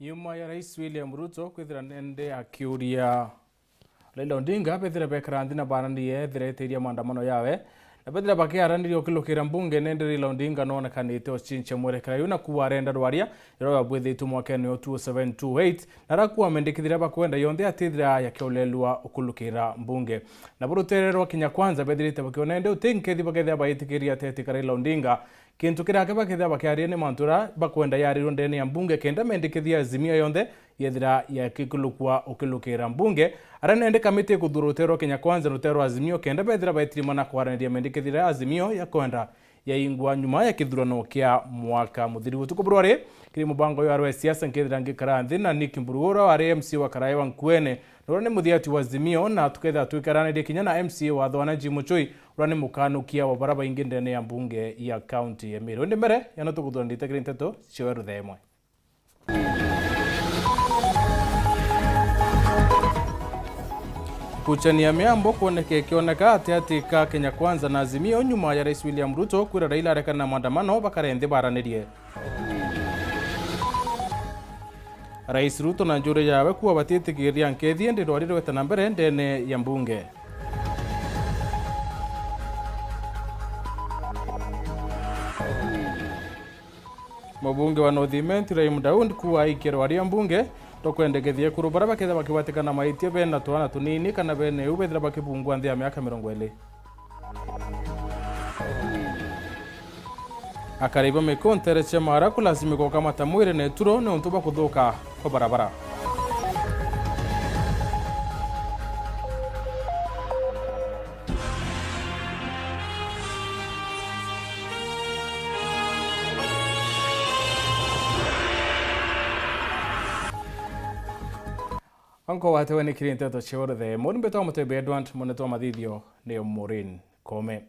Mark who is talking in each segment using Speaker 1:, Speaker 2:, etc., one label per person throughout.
Speaker 1: Imwe ya Rais William Ruto kwithira nende akiuria Raila Odinga bethira bekarandi na barandi yethereteria maandamano yawe na bethira bakiaranirio kilukira mbunge nende Raila Odinga nonekanite ochinche mwerekera yuna kuwa arenda rwaria iro abwithitu mwakeni 2728 na rakuwa mendekithira bakwenda yonthe atithira yakiolelwa okulukira mbunge na burutererwa kinya kwanza bethirite bakionende utinkethi bakethia baitikiria tetika Raila Odinga kintu kirake bakethia bakiaria ni mantura bakwenda yarirwo ndene ya mbunge kenda mendekithia azimio yonthe yethira yakikulukwa okilukira mbunge aranende kamite kudhurutero kinya kwanza rutero azimio kenda bethira baitiri mana kwarandia mendekithira azimio yakwenda yaingwa nyuma ya kithurano kia mwaka muthiri gutuko burwari kiri mubango yo arwe siasa nkethira ngikara nthi na Nick Mburugura wa MC wa Karai wa Nkwene norane muthiati wa azimio na tuketha twikarane kinya na MC wa Thwana Jimuchui urane mukanukia wa baraba ingi ndene ya mbunge ya county ya Meru ndi mbere yana tukuthondite kiri Nteto Weru themwe kuchania miambo kuoneke kioneka atiatika Kenya Kwanza na azimio nyuma ya Rais William Ruto kwira Raila arekana na maandamano bakarenthi baranirie. Rais Ruto na njure yawe kuwa batitikiria nkethi ndi rwari rwetana mbere ndene ya mbunge. Mubunge wa North Imwe Mdaund kuwa ikirwari ya mbunge tokwendegethie kurubara baketha bakiwatikana maitie bena twana tunini kana bene ubethira bakibungwa nthi ya miaka 20 akariba mekontere chamara kulazimiko kama tamwire ne turo ne untuba kuthuka kwa barabara Anko watewe ni kiri Nteto Weru the Morin beto MUTEMBEI Edward moneto mathithio ni Morin Kome.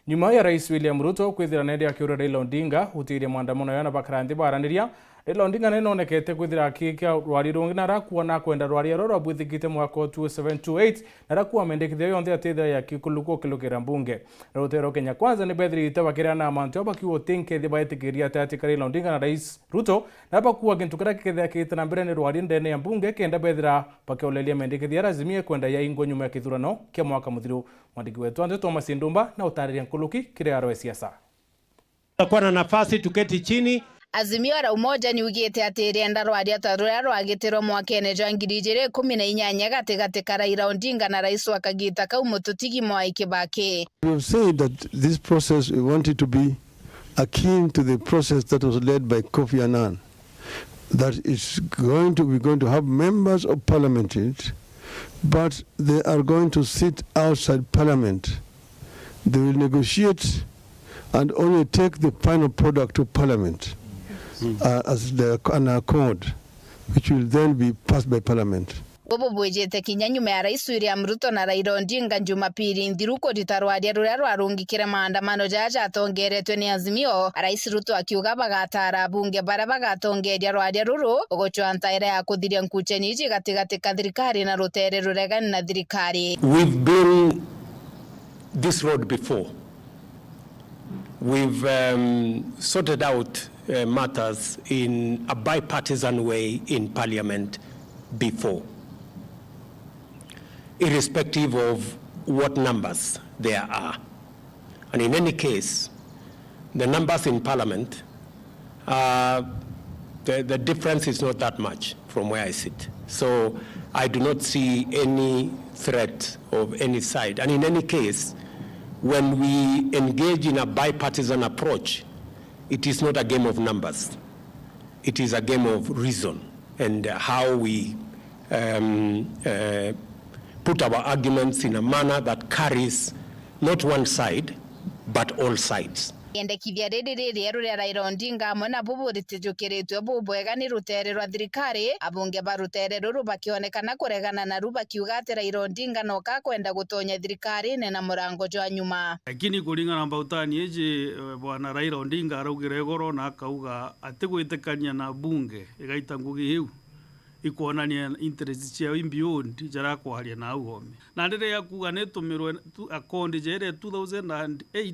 Speaker 1: Nyuma ya Rais William Ruto kwithira nende akiura Raila Odinga utiria maandamano yana bakaranthi baraniria Raila Odinga nenonekete kwithira akika rwari rungi na rakuwa na kwenda rwari roro abwithikite mwaka 2728 na rakuwa mendekithio yonthe atithira yakikuluko kilukira mbunge rutero Kenya Kwanza ni bethirite bakiria na amantu bakiwo tinkethi baitikiria tatika Raila Odinga na Rais Ruto na bakuwa kintu kira kithia kitana mbere ni rwari ndene ya mbunge kenda bethira bakiolelia mendekithia azimio kwenda yaingwa nyuma ya kithurano kia mwaka muthiru mwandiki wetu Nteto Masindumba na utariria nkuluki kire arwe siasa
Speaker 2: kwa na nafasi tuketi chini.
Speaker 3: Azimio ra umoja ni ugite ati rienda rwaria taruria rwagitiro mwakene jwa 2018 gatigati ka Raila Odinga na rais wa kagita kau mututigi Mwai Kibaki.
Speaker 4: We have said that this process we wanted to be akin to the process that was led by Kofi Annan, that is going to have members of parliament, but they are going to sit outside parliament. They will negotiate and only take the final product to parliament as an accord, which will then be passed by parliament.
Speaker 3: Bobo bwejete kinya nyuma ya Rais William Ruto na Raila Odinga Jumapili nthiruko ritarwaria ruria rwarungikire maandamano jaja atongeretwe ni azimio Rais Ruto akiuga bagatara bunge bara bagatongeria rwaria ruru ugochwa ntaira ya kuthiria nkucheni iji gatigati ka thirikari na rutere ruregani na thirikari.
Speaker 2: We've been this road before. We've sorted out matters in a bipartisan way in parliament before, irrespective of what numbers there are. And in any case, the numbers in parliament, the difference is not that much from where I sit. So I do not see any threat of any side. And in any case, when we engage in a bipartisan approach, it is not a game of numbers. It is a game of reason and how we put our arguments in a manner that carries not one side, but all sides.
Speaker 3: Endekithia riri ruria Raila Odinga mona bubu ritijukiritwe bubwega ni rutere rwa thirikari abunge ba rutere ruru bakionekana kuregana na ruba kiuga ati Raila Odinga no ka kwenda gutonya thirikari nena murango jwa nyuma.
Speaker 5: Lakini kuringana mbautani eje bwana Raila Odinga araugire goro na akauga ati gwitikania na bunge igaita ngugi hiu ikuonania interest cia imbiundi jara kwaria na ugome na ndire yakuga netumirwe akondi jere 2008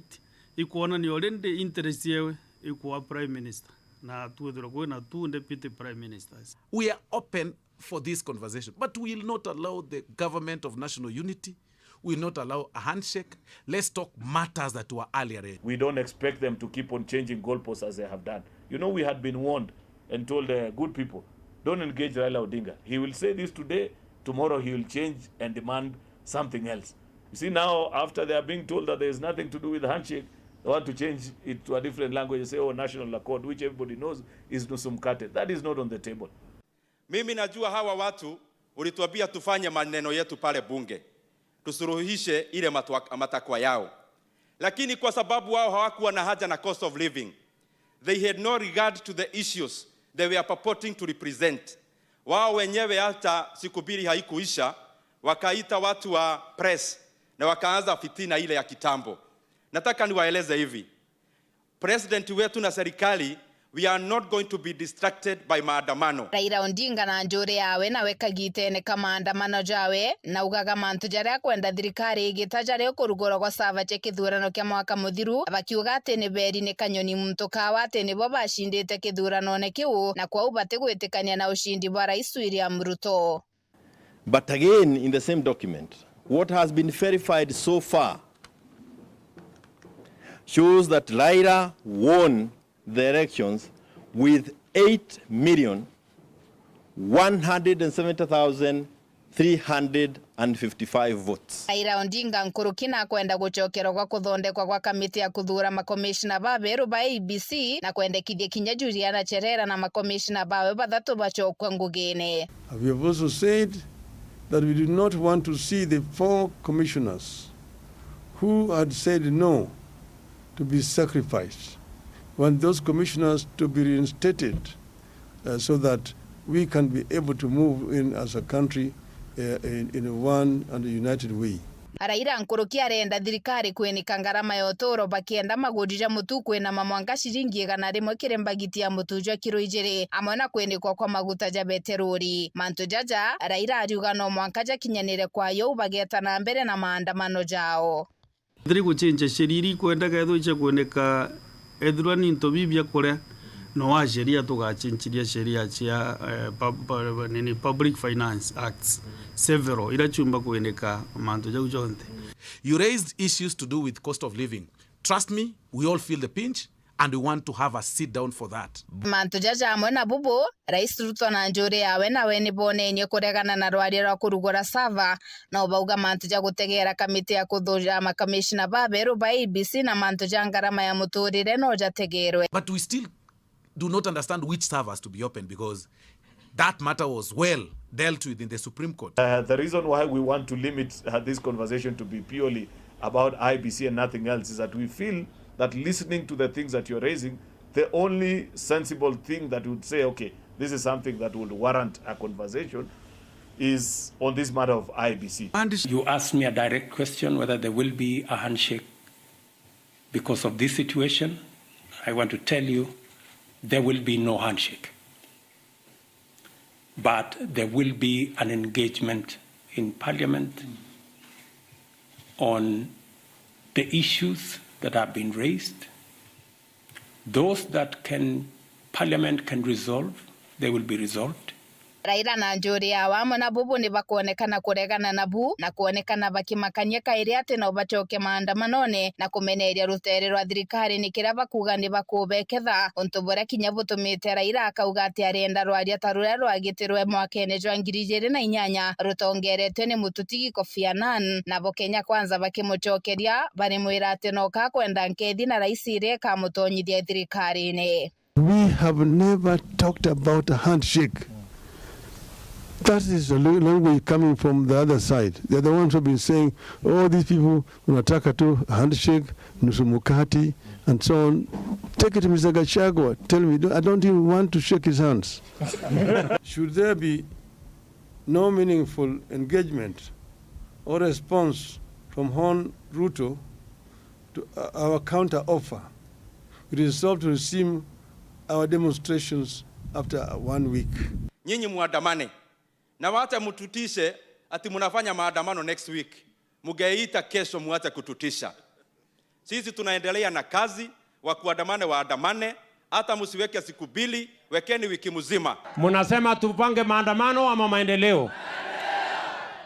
Speaker 5: ikuona ni already interest yewe ikuwa prime minister na tuwethira kwina two deputy prime ministers.
Speaker 6: We are open for this conversation, but we will not allow the government of national unity. We will not allow a handshake. Let's talk matters that were earlier.
Speaker 7: We don't expect them to keep on changing goalposts as they have done. You know, we had been warned and told good people, don't engage Raila Odinga. He will say this today, tomorrow he will change and demand something else. You see, now after they are being told that there is nothing to do with the handshake, they want to change it to a different language and say, oh, national accord, which everybody knows is nusu mkate. That is not on the table.
Speaker 8: Mimi najua hawa watu ulituambia tufanye maneno yetu pale bunge, tusuruhishe ile matakwa yao, lakini kwa sababu wao hawakuwa na haja na cost of living, they had no regard to the issues they were purporting to represent. Wao wenyewe hata sikubiri haikuisha, wakaita watu wa press na wakaanza fitina ile ya kitambo. Nataka niwaeleze hivi, president wetu na serikali, we are not going to be distracted by maandamano.
Speaker 3: Raila Odinga na njuri yawe na weka gitene ka maandamano jawe na ugaga mantu jaria kwenda thirikari igitajaria kurugora kwa sava che kithurano kia mwaka muthiru abakiuga ati ni beri ni kanyoni muntu kawa ati ni bo bashindite kithurano ne kiu na kwa ubate gwitikania na ushindi bwa Rais William Ruto.
Speaker 9: But again, in the same document, what has been verified so far shows that Raila won the elections with 8,170,355 votes.
Speaker 3: Raila Odinga nkurukina kwenda gucokerwa kwa kuthondekwa kwa kamiti ya kuthura makomishina ba Weru ba ABC na kwendekithia kinya Juliana Cherera na makomishina bawe bathatu bacokwa ngugine.
Speaker 4: We have also said that we do not want to see the 4 commissioners who had said no to be sacrificed. We want those commissioners to be reinstated so that we can be able to move in as a country in a one and a united way.
Speaker 3: Raila nkuruki arenda thirikari kwenika ngarama ya uturo bakienda magurira mutu kwina mamwanga ciringi 100 kirembagiti ya mutujwa kiro 2 amwe na kwenikwa kwa maguta ja beterori. Mantu jaja Raila ariuga no mwanka ja kinyanire kwayo bageta na mbere na maandamano jao.
Speaker 5: Thiri guchinja shiriri kwenda getho iche kweneka ethurani ntobibia kure no wa sheria tugachinchiria sheria cia Public Finance Acts several ila chumba kweneka mantu jau jonte.
Speaker 6: You raised issues to do with cost of living. Trust me, we all feel the pinch and we want to have a sit down for that.
Speaker 3: Mantu jaja amwe na bubu Rais Ruto na njuri yawe na weni bonenye kuregana na rwari rwa kurugora sava na bauga mantu ja gutegera kamiti ya kuthura makomishina ba Weru ba ABC na mantu ja ngarama ya muturire no jategerwe.
Speaker 6: But we still do not understand which servers to be open because that matter was well dealt with in the Supreme Court.
Speaker 7: The reason why we want to limit this conversation to be purely about IBC and nothing else is that we feel that listening to the things that you're raising, the only sensible thing that would say, okay, this is something that would warrant a conversation is on this matter of IBC.
Speaker 2: You asked me a direct question whether there will be a handshake because of this situation. I want to tell you there will be no handshake. But there will be an engagement in Parliament on the issues that have been raised. Those that Parliament can resolve, they will be resolved.
Speaker 3: Raila na njuri yawa na bubu ni bakuonekana kuregana na bu na kuonekana bakimakania kairi ati no bacoke maandamanone na kumeneria rutere rwa thirikari ni kira bakuga ni bakubeketha untubura kinya butumite Raila akauga ati arenda rwaria tarura rwagitirwe mwakene jwa 2008 rutongeretwe ni mututigi Kofi Annan na bo Kenya Kwanza bakimucokeria bari mwira ati no ka kwenda nkethi na rais ire ka mutonyithia thirikari ni.
Speaker 4: We have never talked about a handshake. That is a language coming from the other side. They're the ones who have been saying, oh, these people, unataka tu handshake, nusu mukati, and so on. Take it to Mr. Gachagua. Tell me, I don't even want to shake his hands. Should there be no meaningful engagement or response from Hon Ruto to our counter offer, we resolve to resume our demonstrations after 1 week.
Speaker 8: Nyinyi muandamane na wacha mututishe ati munafanya maandamano next week. Mugeita kesho muache kututisha. Sisi tunaendelea na kazi wa kuandamane waandamane, hata msiweke siku 2, wekeni wiki mzima.
Speaker 10: Munasema tupange maandamano ama maendeleo?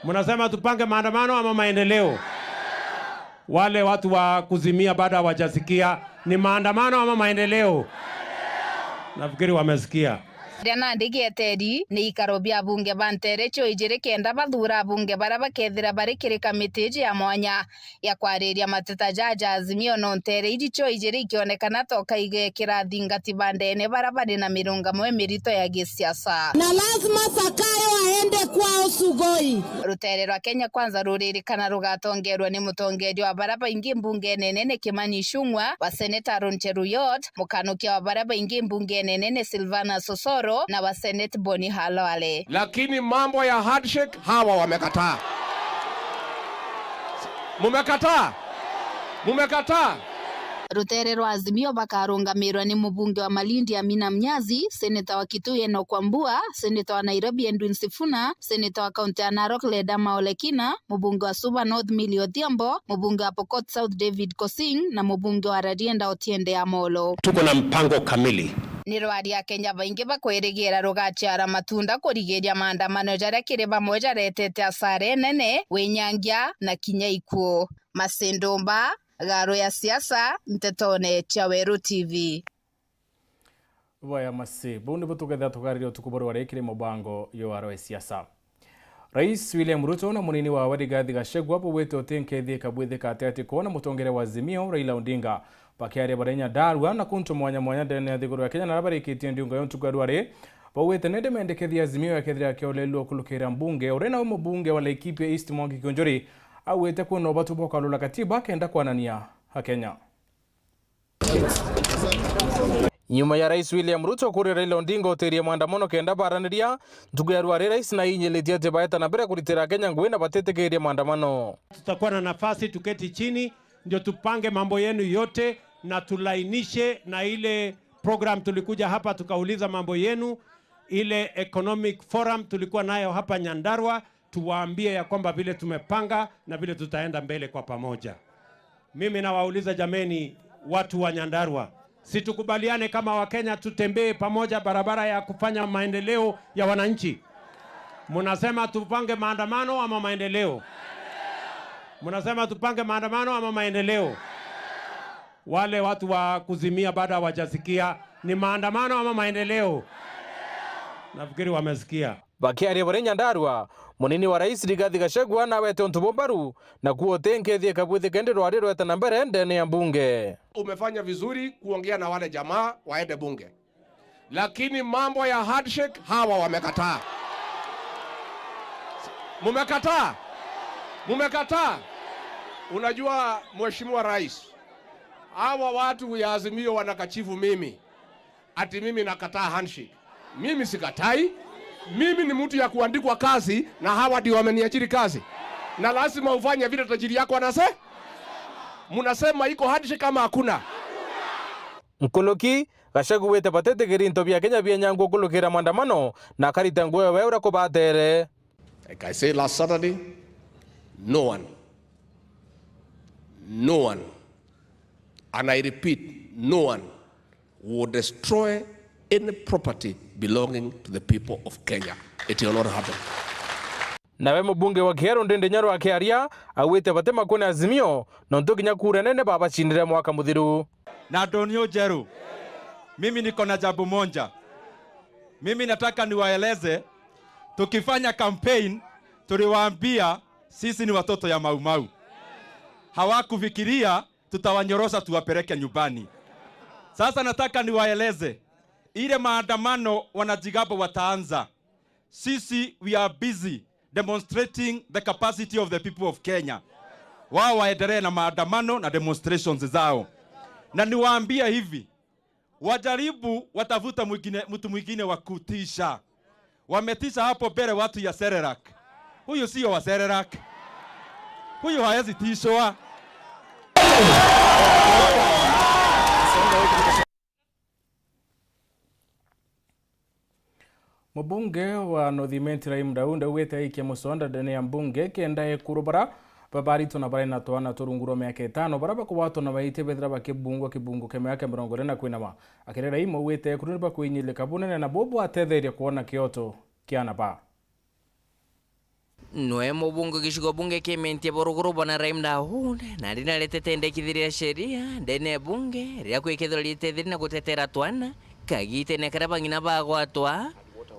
Speaker 10: Munasema tupange maandamano ama maendeleo? Wale watu wa kuzimia baada hawajasikia ni maandamano ama maendeleo? Nafikiri wamesikia.
Speaker 3: Rena ndigeteri ni ikaro bia bunge bantere cho ijire kenda bathura bunge bara bakethira bari kiri kamiti ya mwanya ya kwariria mateta jaja Azimio no ntere iji cho ijire ikionekana toka igekira thingati bandene bara bari na mirungamo emirito ya gisiasa
Speaker 11: na lazima Sakayo aende kwao Sugoi.
Speaker 3: Rutere rwa Kenya Kwanza ruririkana rugatongerwa ni mutongeri wa bara baingi mbunge nene ne Kimani Ichung'wah wa seneta Ron Cheruyot, mukanukia wa bara baingi mbunge nene ne Silvana Sosoro na wa Senate Boni Halwale.
Speaker 12: Lakini mambo ya handshake hawa wamekataa. Mumekataa.
Speaker 3: Rutere rwa Azimio bakarungamirwa ni mubunge wa Malindi Amina Mnyazi, seneta wa Kitui Enoch Wambua, seneta wa Nairobi Edwin Sifuna, seneta wa kaunti ya Narok Ledama Olekina, mubunge wa Suba North Millie Odhiambo, mubunge wa Pokot South David Kosing na mubunge wa Radienda Otiende Amolo.
Speaker 2: Tuko na mpango kamili.
Speaker 3: Ni rwari ya Kenya baingi bakwirigira rugaciara matunda kurigiria maandamano jaria kiri bamwe jaretete asare nene winyangia na kinya ikuo. Masendomba, Garo ya siasa, Ntetone cha Weru TV.
Speaker 1: Waya masi, bundi butugetha tugarire tukuboro warekire mubango yo aro siasa. Rais William Ruto na munini wa Rigathi Gachagua hapo wete otenkethi kabwethe katete kona mutongere wa Azimio Raila Odinga pakiaria barenya darwa na kuntu mwanya ndene ya thiguru ya Kenya na rabarikitie ndiunga yo ntugadware bawete nende mendekethi Azimio ya kethira kiolelo kulukira mbunge orena umo bunge wa Laikipia East Mwangi Kionjori awete kuno batu bokalula katiba kenda kwanania ha Kenya. Nyuma ya Rais William Ruto kuri Raila Odinga oteria maandamano kenda baraniria ntugu ya rware rais na inyeletia tebaeta na bere kuritira Kenya ngwena batetegeria maandamano.
Speaker 10: Tutakuwa na nafasi tuketi chini ndio tupange mambo yenu yote na tulainishe na ile program tulikuja hapa tukauliza mambo yenu, ile economic forum tulikuwa nayo hapa Nyandarua, tuwaambie ya kwamba vile tumepanga na vile tutaenda mbele kwa pamoja. Mimi nawauliza jameni watu wa Nyandarua, si tukubaliane kama Wakenya tutembee pamoja barabara ya kufanya maendeleo ya wananchi? Munasema tupange maandamano ama maendeleo? Munasema tupange maandamano ama maendeleo? Wale watu wa kuzimia baada hawajasikia ni maandamano ama maendeleo? Nafikiri wamesikia.
Speaker 1: Bakiaria bare Nyandarua munini wa Rais Rigathi Gachagua na wete ontubombaru na kuotenkethi kabwethe kende rwari rweta na mbere ndene ya bunge.
Speaker 12: Umefanya vizuri kuongea na wale jamaa waende bunge. Lakini mambo ya handshake hawa wamekataa. Mumekataa. Unajua Mheshimiwa Rais, hawa watu ya Azimio wanakachifu mimi. Ati mimi nakataa handshake. Mimi sikatai. Mimi ni mtu ya kuandikwa kazi na hawa ndio wameniajiri kazi. Na lazima ufanye vile tajiri yako anasema. Munasema iko handshake kama hakuna.
Speaker 1: Nkoloki Gachagua wete batetegeri ntobia Kenya bia nyango kulukira maandamano na karita ngwe weura ko batere.
Speaker 12: Like I said last Saturday, no one, and I repeat, no one will destroy any property belonging to the people of Kenya. It will not happen.
Speaker 1: Nawe mbunge wa Kiero Ndende Nyaro akiaria awete batema kone Azimio na ntokinya kura nene baba chindire mwaka muthiru.
Speaker 8: Na Donio Jeru, mimi niko na jambo moja. Mimi nataka niwaeleze, tukifanya campaign tuliwaambia sisi ni watoto ya Maumau. Hawakufikiria tutawanyorosha tuwapeleke nyumbani. Sasa nataka niwaeleze, ile maandamano wanajigamba wataanza. Sisi we are busy demonstrating the capacity of the people of Kenya. Wao waendelee na maandamano na demonstrations zao. Na niwaambia hivi, wajaribu watafuta mtu mwingine wa kutisha. Wametisha hapo mbele watu ya Serelak. Huyu sio wa Serelak. Huyu hawezi tishwa. Mbunge wa North Imwe Raimda wete ikia musonda ndene ya mbunge kenda kurubara
Speaker 1: babarito na barina toana turunguro miaka 5 baraba ko wato na baite bethra bakibungo keme yake 40 kwinama akirera imo wete kuruniba kwinyile kabunene na bobo atetheria kuona kioto kiana ba
Speaker 13: Noe mubungo gishigo bunge kementie borogoro bona raimda hune na ndina letete kithiria sheria ndene bunge ria kwikethira litethiri na gutetera twana kagite ne karabangina bagwatwa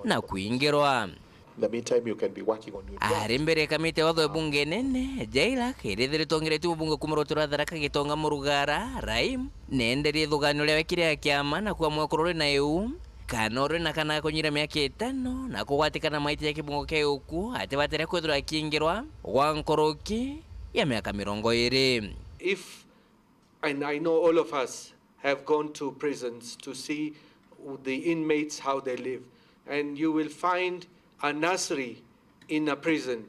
Speaker 13: na kuingirwa.
Speaker 14: In the meantime, you can be working on your job.
Speaker 13: Mbere kamite watho bunge nene jaila kirithire tongire tu bunge kumrotura tharaka gitonga murugara raim nenderi thugano ria wekire kiama na kwa mwekorore na EU kanore na kana kunyira miaka 5 na kugwatikana maiti ya kibungo ke uku ate batera kwethura kingirwa gwa nkoroki ya miaka 20.
Speaker 15: And I know all of us have gone to prisons to see the inmates how they live, and you will find a nursery in a prison,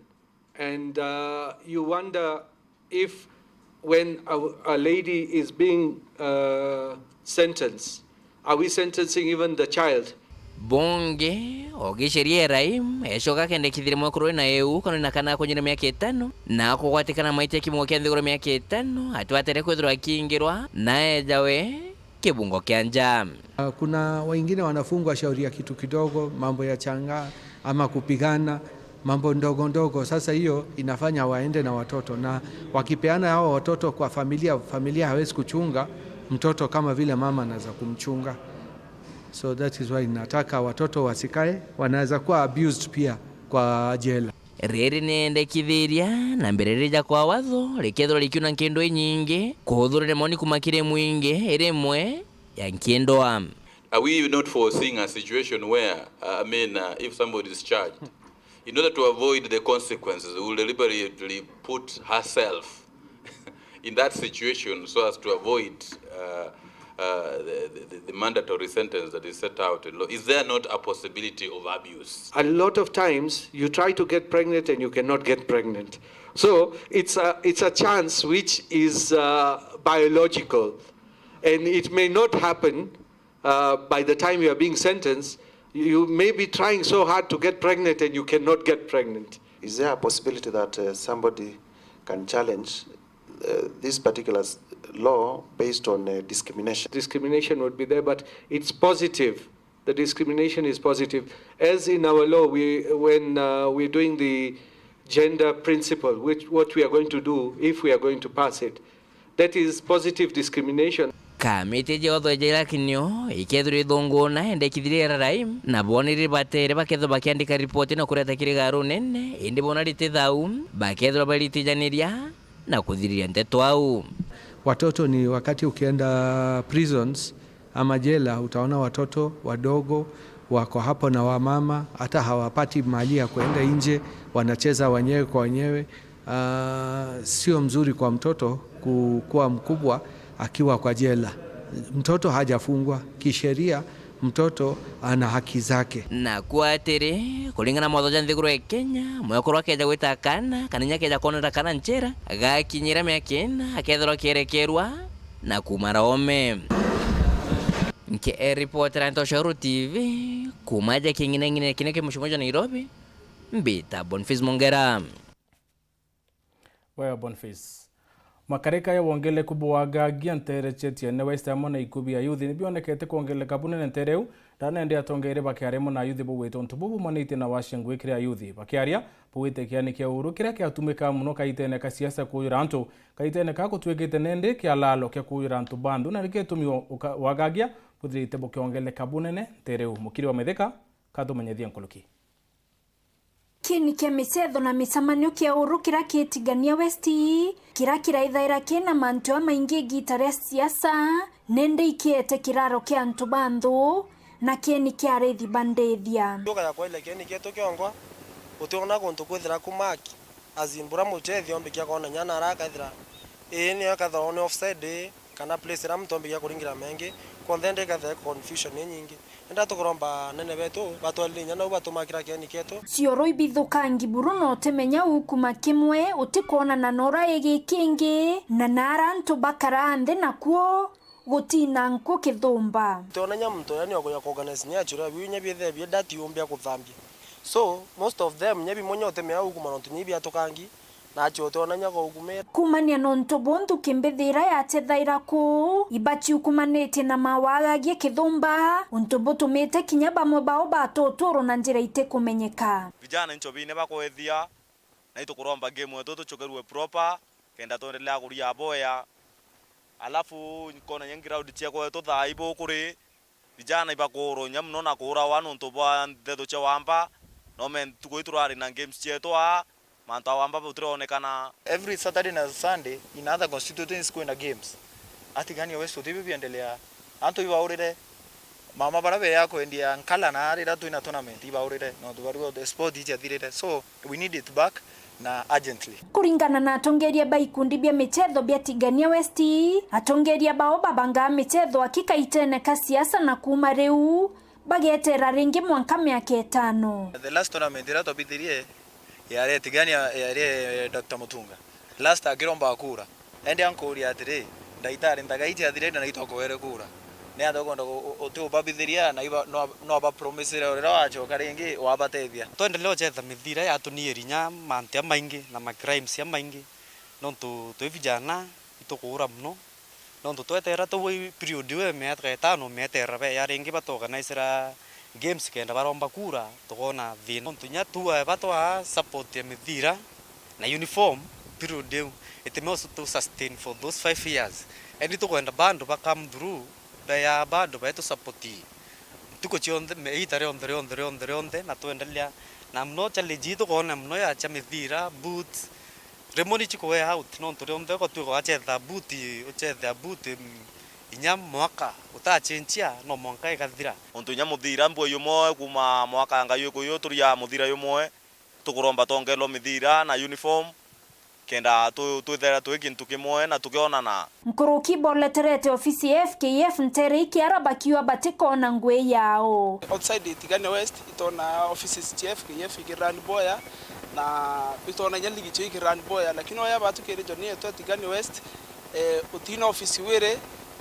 Speaker 15: and you wonder if when a lady is being sentenced, are we sentencing even the child?
Speaker 13: Bonge ogisheria raim eshoka kende kithire mwekoro na EU kana kana kunyira miaka 5 na kugwatikana maite kimungo kia nthiguro miaka 5 atwatere kwethirwa kingirwa nae jawe kibungo kia nja.
Speaker 15: Kuna wengine wanafungwa shauri ya kitu kidogo, mambo ya changa ama kupigana, mambo ndogo ndogo. Sasa hiyo inafanya waende na watoto, na wakipeana hao watoto kwa familia hawezi kuchunga mtoto kama vile mama anaweza kumchunga. So that is why nataka watoto wasikae, wanaweza kuwa abused pia kwa jela.
Speaker 13: Riri nende kithiria na mbere kwa watho likethro likiuna nkendo nyingi kuhuthurire moni kumakire mwingi Imwe ya nkendo am.
Speaker 16: Are we not foreseeing a situation where if somebody is charged, in order to avoid the consequences, will deliberately put herself in that situation so as to avoid the mandatory sentence that is set out in law? Is there not a possibility of abuse?
Speaker 15: A lot of times you try to get pregnant and you cannot get pregnant. So it's a chance which is biological, and it may not happen by the time you are being sentenced. You may be trying so hard to get pregnant and you cannot get pregnant.
Speaker 14: Is there a possibility that somebody can challenge this particular law based on discrimination?
Speaker 15: Discrimination would be there, but it's positive. The discrimination is positive. As in our law, when we're doing the gender principle, what we are going to do if we are going to pass it, that is positive discrimination.
Speaker 13: Kamite jotho jela kinyo ikethru ithunguna ende kithirira raim na boniri batere baketho bakiandika ripoti na kureta kirigaru nene indi bona litithau bakethro balitijaniria na kuthiriria Nteto au.
Speaker 15: Watoto ni wakati ukienda prisons ama jela utaona watoto wadogo wako hapo na wamama, hata hawapati mali ya kuenda nje, wanacheza wenyewe kwa wenyewe. Sio mzuri kwa mtoto kuwa mkubwa akiwa kwa jela. Mtoto hajafungwa kisheria, mtoto ana haki zake.
Speaker 13: Na kuatere kulingana motho ja nthiguru ya Kenya mwekoro akeja gwita kana kaninya keja konera kana nchera gakinyira miaka 4 akethirwa kierekerwa na kumara ome. Nke reporter Nteto TV kumaja kingine kineke mshimoja Nairobi mbita Boniface Mongera.
Speaker 1: Waya Boniface makareka ya wongele kubuwaga giantere chetie ne West Amona ikubi ya youth ni bionekete kuongele kabune ntereu dana ndi atongere bakiaremo na youth buwito ntububu manite na washingwe kria youth bakiaria buwite kiani kia uru kira kia tumika muno kaitene ka siasa kuyura antu kaitene ka kutwekete nende kia lalo kia kuyura antu bandu na rike tumio wagagia budrite bukiongele kabune ntereu mukiri wa medeka katumanyethia nkoloki.
Speaker 17: Kini kia misetho na misamanio kia uru kira kitigania Westi kira ithaira kina mantua maingi gitare siasa nende ikiete kiraro kia antu bandu na kini kia rethi bandethia
Speaker 18: ndoka ya kwele kini kieto kiongwa utiona kuntu kwithira kumaki azimbura mutethio mbikia kona nyana araka ithira ni akatho ni offside kana place ra mtombi ya kuringira mengi konthende kathe confusion nyingi enda tukuromba nene betu batwalinya na batumakira keni keto
Speaker 17: cioro ibithukangi buruno temenya ukuma kimwe utikona na nora egikingi na narantu bakarande nakuo gutina nko kithumba
Speaker 18: tonanya mtu yani ogoya organize nyachura binya bithe dati umbia kuthambia so most of them nyebi monyo temenya ukuma nontu nyibi atokangi na choto nya ko kumera
Speaker 17: kumania nonto bontu kimbithira ya tethaira ku ibachi ukumanite na mawagagie kithumba untobo tumite kinya bamwe bao batotoro na njira ite kumenyeka
Speaker 8: vijana nchobine bakwethia na itukuromba game yetu tuchokerwe proper kenda tondelea kuria boya alafu kona nyengi round cheko yetu Thaa ibo kuri vijana ibakoro nyamno na kura wanu ntobo Nteto cha wamba no men tukoiturari na games chetu manta wamba buturonekana
Speaker 19: every Saturday na Sunday in other constituencies school na games atigani West utibi biendelea anto ibaurire mama barabe yako endia nkala na arira tu ina tournament ibaurire no tubaruo the sport ije thirire so we need it back na urgently
Speaker 17: kuringana na atongeria baikundi bia michetho bia Tigania West atongeria bao babanga michetho akika itene ka siasa na kuma riu bagetera ringi mwanka miaka 5
Speaker 19: the last tournament irato bithirie yare Tigania yare Dr. Mutunga last agiromba kura ende ankuri atire ndaitari ndagaiti athire na itoko were kura ne adogonda otu babithiria na iba no ba promise ore wacho ringi wabatethia
Speaker 20: twendeleo chetha mithira ya tunierinya mantia maingi na ma crimes ya maingi nontu tu vijana itokura mno nontu twetera tu period we metra 5 metera be ya ringi batoganizera games kenda baromba kura tukona thina nontu nya tu batwa support ya mithira na uniform period itemos to sustain for those 5 years and tukwenda bando ba come through ya bado baito supporti tuko chionde meitare onde na tuendelea na mno challenge to kona mno ya cha mithira boot remoni chiko we out no ntorionde ko tuko achetha boot ochetha boot inya mwaka utachenchia no mwanka ikathira
Speaker 8: onto nya muthira mbo yumo kuma mwaka ngayo ko yo turia muthira yumo tukuromba tongelo mithira na uniform kenda tuthera tuikintu kimwe na tukionana
Speaker 17: mkuruki boleterete ofisi FKF Ntere kiara bakiwa batiko na ngwe yao
Speaker 21: outside Tigania West itona offices FKF ikirani boya na itona nyali gicho ikirani boya lakini oya batu kerejo ni eto Tigania West utina ofisi were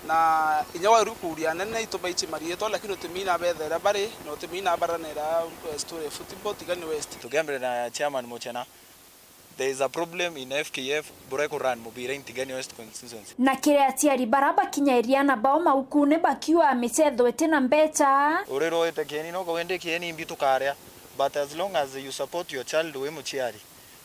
Speaker 21: na inyawa rukuria nene itobaichi marieto lakini utemina bethera bare no utemina baranera story football Tigania West
Speaker 19: tugembe na chairman Mochena. There is a problem in FKF Bureko run mubira in Tigania West constituency.
Speaker 17: Na kire atiari baraba kinyairiana na bao maukune bakiwa michetho etena mbecha.
Speaker 19: Orero etekeni no kwende kieni mbitu karia but as long as you support your child we muchiari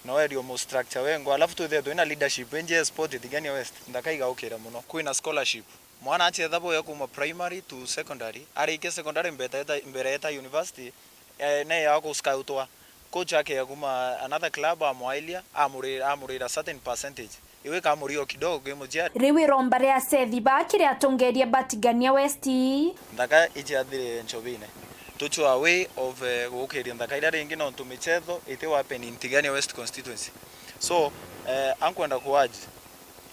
Speaker 19: no area mo structure wengo alafu to the ina leadership enje sport Tigania West ndakaiga okera muno kuina scholarship mwana achetha boya kuma primary to secondary arike secondary mbere eta university ne yako scoutwa coach yake yakuma another club amwailia amurira certain percentage iwe kamurio kidogo game jia
Speaker 17: riwi rombare ya sethi bakire atongeria Tigania West
Speaker 19: ndaka ijathire nchobine tucho a way of gukiri ndaka ira ringi no tumichetho ite wapen in Tigania West constituency so ankwenda kuwaji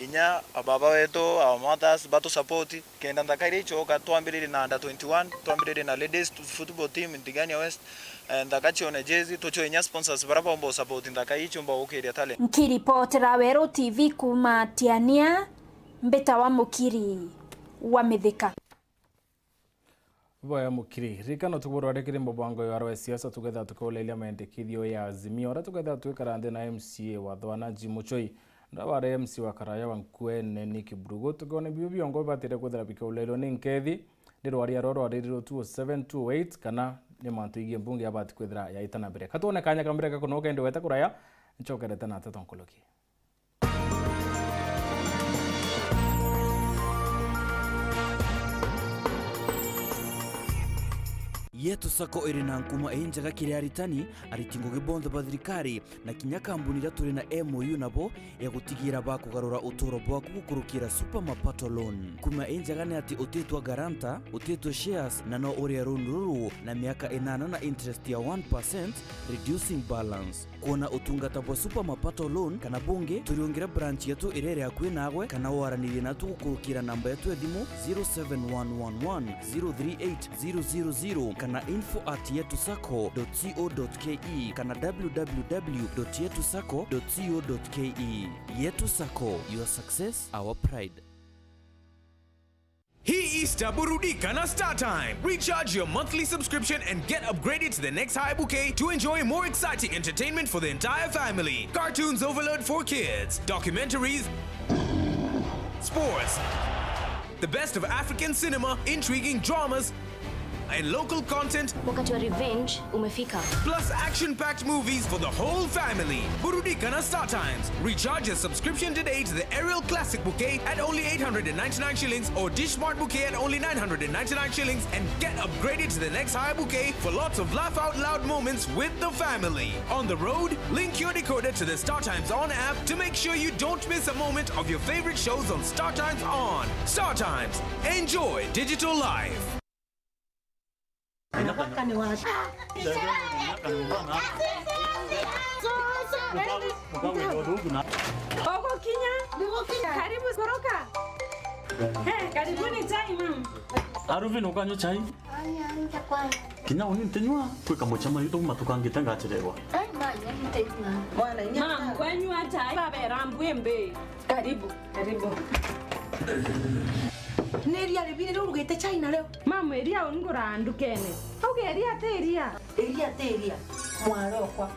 Speaker 19: inya ababa wetu our mothers batu support kenda ndaka ira ichoka twambirire na under 21 twambirire na ladies football team in Tigania West ndakachi one jezi tocho inya sponsors baraba mbo support ndaka ichomba ukiria talent
Speaker 17: nkiripotera Weru TV kuma Tiania mbeta wa mukiri wa mithika
Speaker 1: boya mukiri rikano tugoro rekire mbobango ya rwa siasa tugetha tukolelia maendekithio ya azimio ora tugetha tuikarande na MCA wa Thwana Jimuchoi ndabare MC wa Karaya wankwene ni Kibrugo tugone biongo batire kwethera bikolelo ni nkethi ndirwaria roro riro 20728 kana ni mantu igie mbunge abati kwethera ya itana mbere katone kanya kambre kakono kende weta kuraya nchokerete na tatonkoloki
Speaker 22: yetu sako irina nkuma enjaga kiri aritani aritingo gibondo bathirikari na kinya kambuni turi na MOU nabo ya gutigira ba kugarura utoro bwa kukurukira super mapato loan kuma enjaga ni ati utetwa garanta utetwa shares na no uri runuru na miaka 8 na interest ya 1% reducing balance kuona utungata bwa super mapato loan kana bunge turiongera branch yetu irere akwe nagwe kana waranire na tukurukira namba yetu ya thimu 0711038000 kana info@yetusako.co.ke kana www.yetusako.co.ke. Yetu Sako, your success, our pride.
Speaker 23: Hii
Speaker 5: Easter burudika na Star Time. Recharge your monthly subscription and get upgraded to the next high bouquet to enjoy more exciting entertainment for the entire family. Cartoons overload for kids, documentaries, sports, the best of African cinema, intriguing dramas, and local content.
Speaker 9: Wakati wa revenge umefika.
Speaker 5: Plus action-packed movies for the whole family. Burudika na Star Times. Recharge your subscription today to the Aerial Classic Bouquet at only 899 shillings or Dish Smart Bouquet at only 999 shillings and get upgraded to the next higher bouquet for lots of laugh out loud moments with the family. On the road, link your decoder to the Star Times On app to make sure you don't miss a moment of your favorite shows on Star Times On. Star Times. Enjoy digital life.
Speaker 23: Karibuni chai mama.
Speaker 24: Aruvino ukanywa chai? Kinya unitenywa kwika mochama yuto matukangita ngacherewa.
Speaker 23: Mama, kwanywa chai baba rambwembe. Karibu.
Speaker 25: Neria ribire rugete chai na leo.
Speaker 23: Mama eria ungura ndukene. Auge eria teria.
Speaker 25: Eria mwarokwa.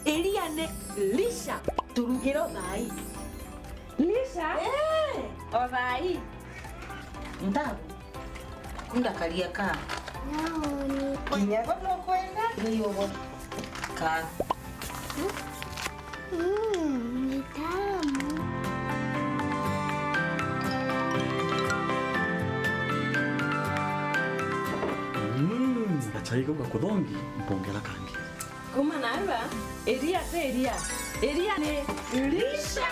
Speaker 25: Eria ne lisha turugiro dai.
Speaker 23: Lisha? Orai.
Speaker 25: Ndabo. Kunda kalia ka.
Speaker 23: Naoni.
Speaker 25: Kinyago no kwenda. Niyo ka.
Speaker 23: Ni tamu.
Speaker 24: Chai kwa kudongi mpongela kangi.
Speaker 23: Kuma naiba? Eria teria. Eria ne lisha.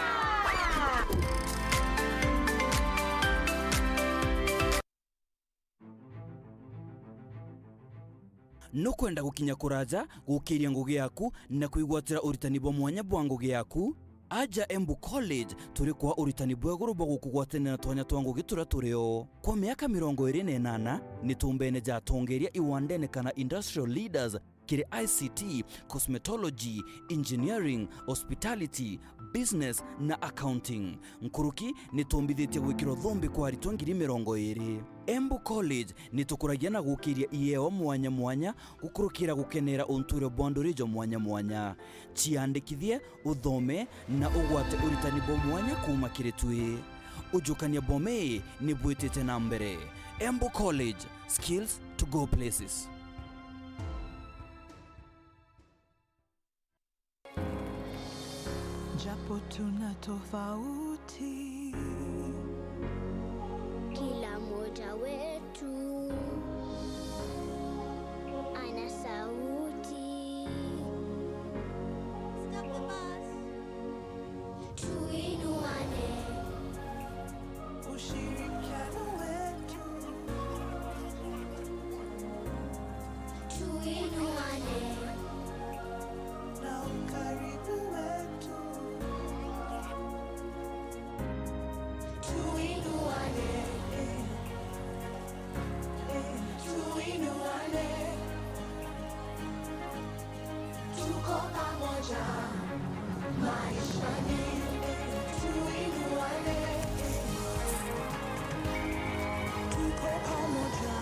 Speaker 22: No kwenda gukinya kuraja gukiria ngugi yaku na kuigwatira uritani bwa mwanya bwa ngugi yaku aja Embu College turi kwa uritani bwa guru bwa gukugwatanira twanya twa ngugi turia turio kwa miaka 28 ni tumbene ja tongeria iwandene kana industrial leaders kiri ICT, cosmetology, engineering, hospitality, business na accounting. Nkuruki ni tumbithitie gwikiro thumbi kwa aritwo 20. Embu College ni tukuragia na gukiria ieo mwanya gukurukira gukenera unture bwandurijo mwanya. Ciandikithie uthome na ugwate uritani bo mwanya kuma kiri twi. Ujukania bome ni bwitite na mbere. Embu College, skills to go places.
Speaker 26: Japo tuna tofauti,
Speaker 23: Kila moja wetu ana sauti. Tuinuane,
Speaker 26: ushirikiano wetu.
Speaker 23: tuinuane,
Speaker 26: Na ukaribu wetu.
Speaker 23: tuinuane, tuinuane. Tuko pamoja maishani, tuinuane.
Speaker 26: Tuko pamoja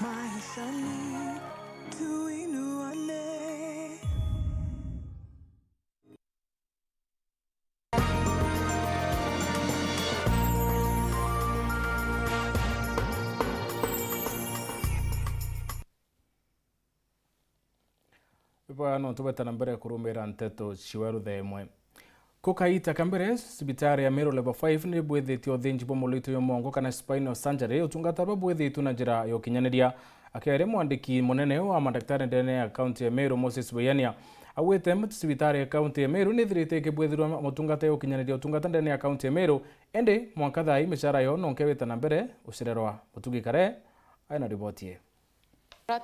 Speaker 26: maishani, tuinuane.
Speaker 1: Ipano tubeta mbere kurumira Nteto Weru the Imwe. Kukaita kambere sibitari ya Meru level 5 ni bwethitio thinji bo mulito yo mongo kana spinal surgery utungata bo bwethitu na njira yo kinyaniria akere mwandiki munene wa madaktari ndene ya county ya Meru Moses Buyania awete sibitari ya county ya Meru ni thirite ke bwethirwa mutungata yo kinyaniria utungata ndene ya county ya Meru ende mwaka thai mishara yo nonkeweta na mbere usirerwa mutugikare aina ripotie.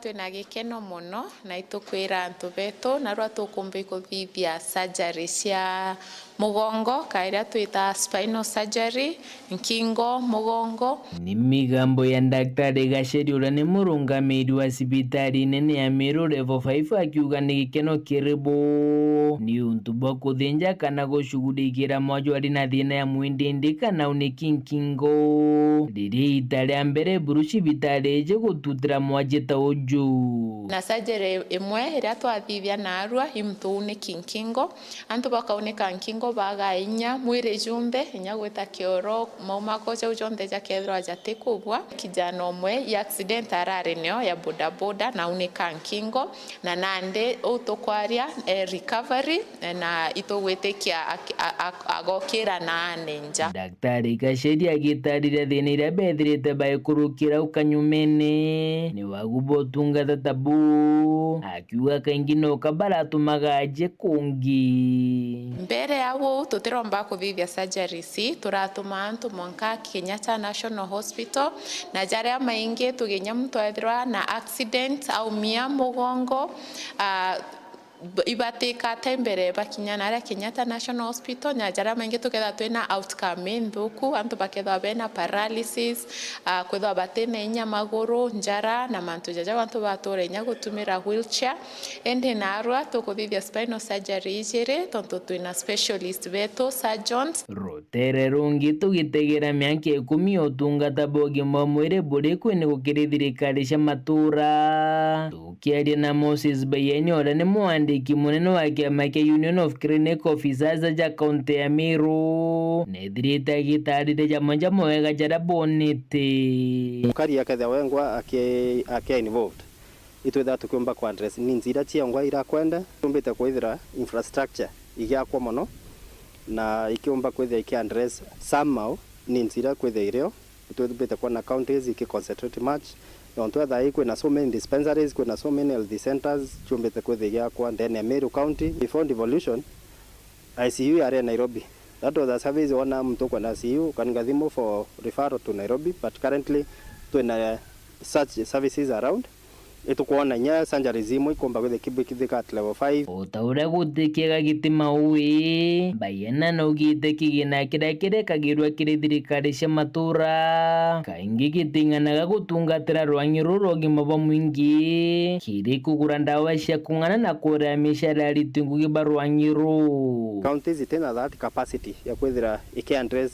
Speaker 27: Twina gikeno muno na itukwira antu betu na rwa tukumbi kuthithia surgery cia
Speaker 2: mugongo kaira twita spinal surgery, nkingo, mugongo.
Speaker 3: Ni migambo ya Daktari Gacheri uria ni murungamiri wa sibitari nene ya Meru level 5 akiuga ni gikeno kiribu ni untu bwa kuthinja kana gushughulikira mwajwari na thina ya mwindindi kana uniki nkingo riri ita ria mbere buru sibitari je gututira mwajita uju
Speaker 2: na surgery imwe iria twathithia na arua imtu uniki nkingo antu bakaunika nkingo bagainya mwire jumbe inya gwita kioro maumako jau jonde ja kethro jate kubwa kijana umwe ya accident arare neo ya bodaboda na unika nkingo na nande utokwaria recovery na itogwetekia agokira na nenja.
Speaker 3: Daktari Gacheri agitarire thina iria bethirite baikurukira ukanyumene ni wagubo tungata tabu akiuga kaingi no kabaratumaga aje kungi
Speaker 2: mbere yawo tutiromba kuthithia surgery si turatuma antu monka Kenyatta National Hospital na jaria maingi tuginya mtu ethirwa na accident au mia mugongo ibatika tembere bakinya na Kenyatta National Hospital na jara maingi tuketha twina outcome nthuku antu baketha bena paralysis kwetha batene inya maguru njara na mantu jaja antu batore inya gutumira wheelchair ende narwa tukuthithia spinal surgery ijire tontu twina specialist beto surgeons
Speaker 3: rotere rungi tugitegera miaka 10 utungata bogi mwire buri kwene gukirithirikari cia matura tukiaria na Moses Bayeni ora ni mwandiki munene wa kiama kia Union of Clinic Officers ja kaunti ya Meru nethirite gitarire jamanja mwega jara bonete
Speaker 4: ukari akatha wengwa akia involved itwetha tukiomba kwa address ni nzira ciangwa irakwenda tumbite kwithira infrastructure igiakwa mono na ikiomba kwithira iki address somehow ni nzira kwithira irio tumbite kwa na counties iki concentrate much Ontwetha iko na so many dispensaries, kuna so many health centers, chumbete kwethia kwa ndani ya Meru County. Before devolution, ICU area Nairobi. That was a service wana mtu kwa ICU kangathimo for referral to Nairobi, but currently tuna such services around. Itukuona nya sanjari zimwe ikomba kwethe kibikithika at level 5.
Speaker 3: Utaura gutikega gitima uwi bayena no gite kigina kirekire kagirwa kirithirikari cia matura kaingi gitinganaga gutungatira rwangi ruru gima bwa mwingi kiri kugura ndawa cia kungana na kuria mishara ritungu giba rwangi ru
Speaker 4: counties itena that capacity ya kwethira iki address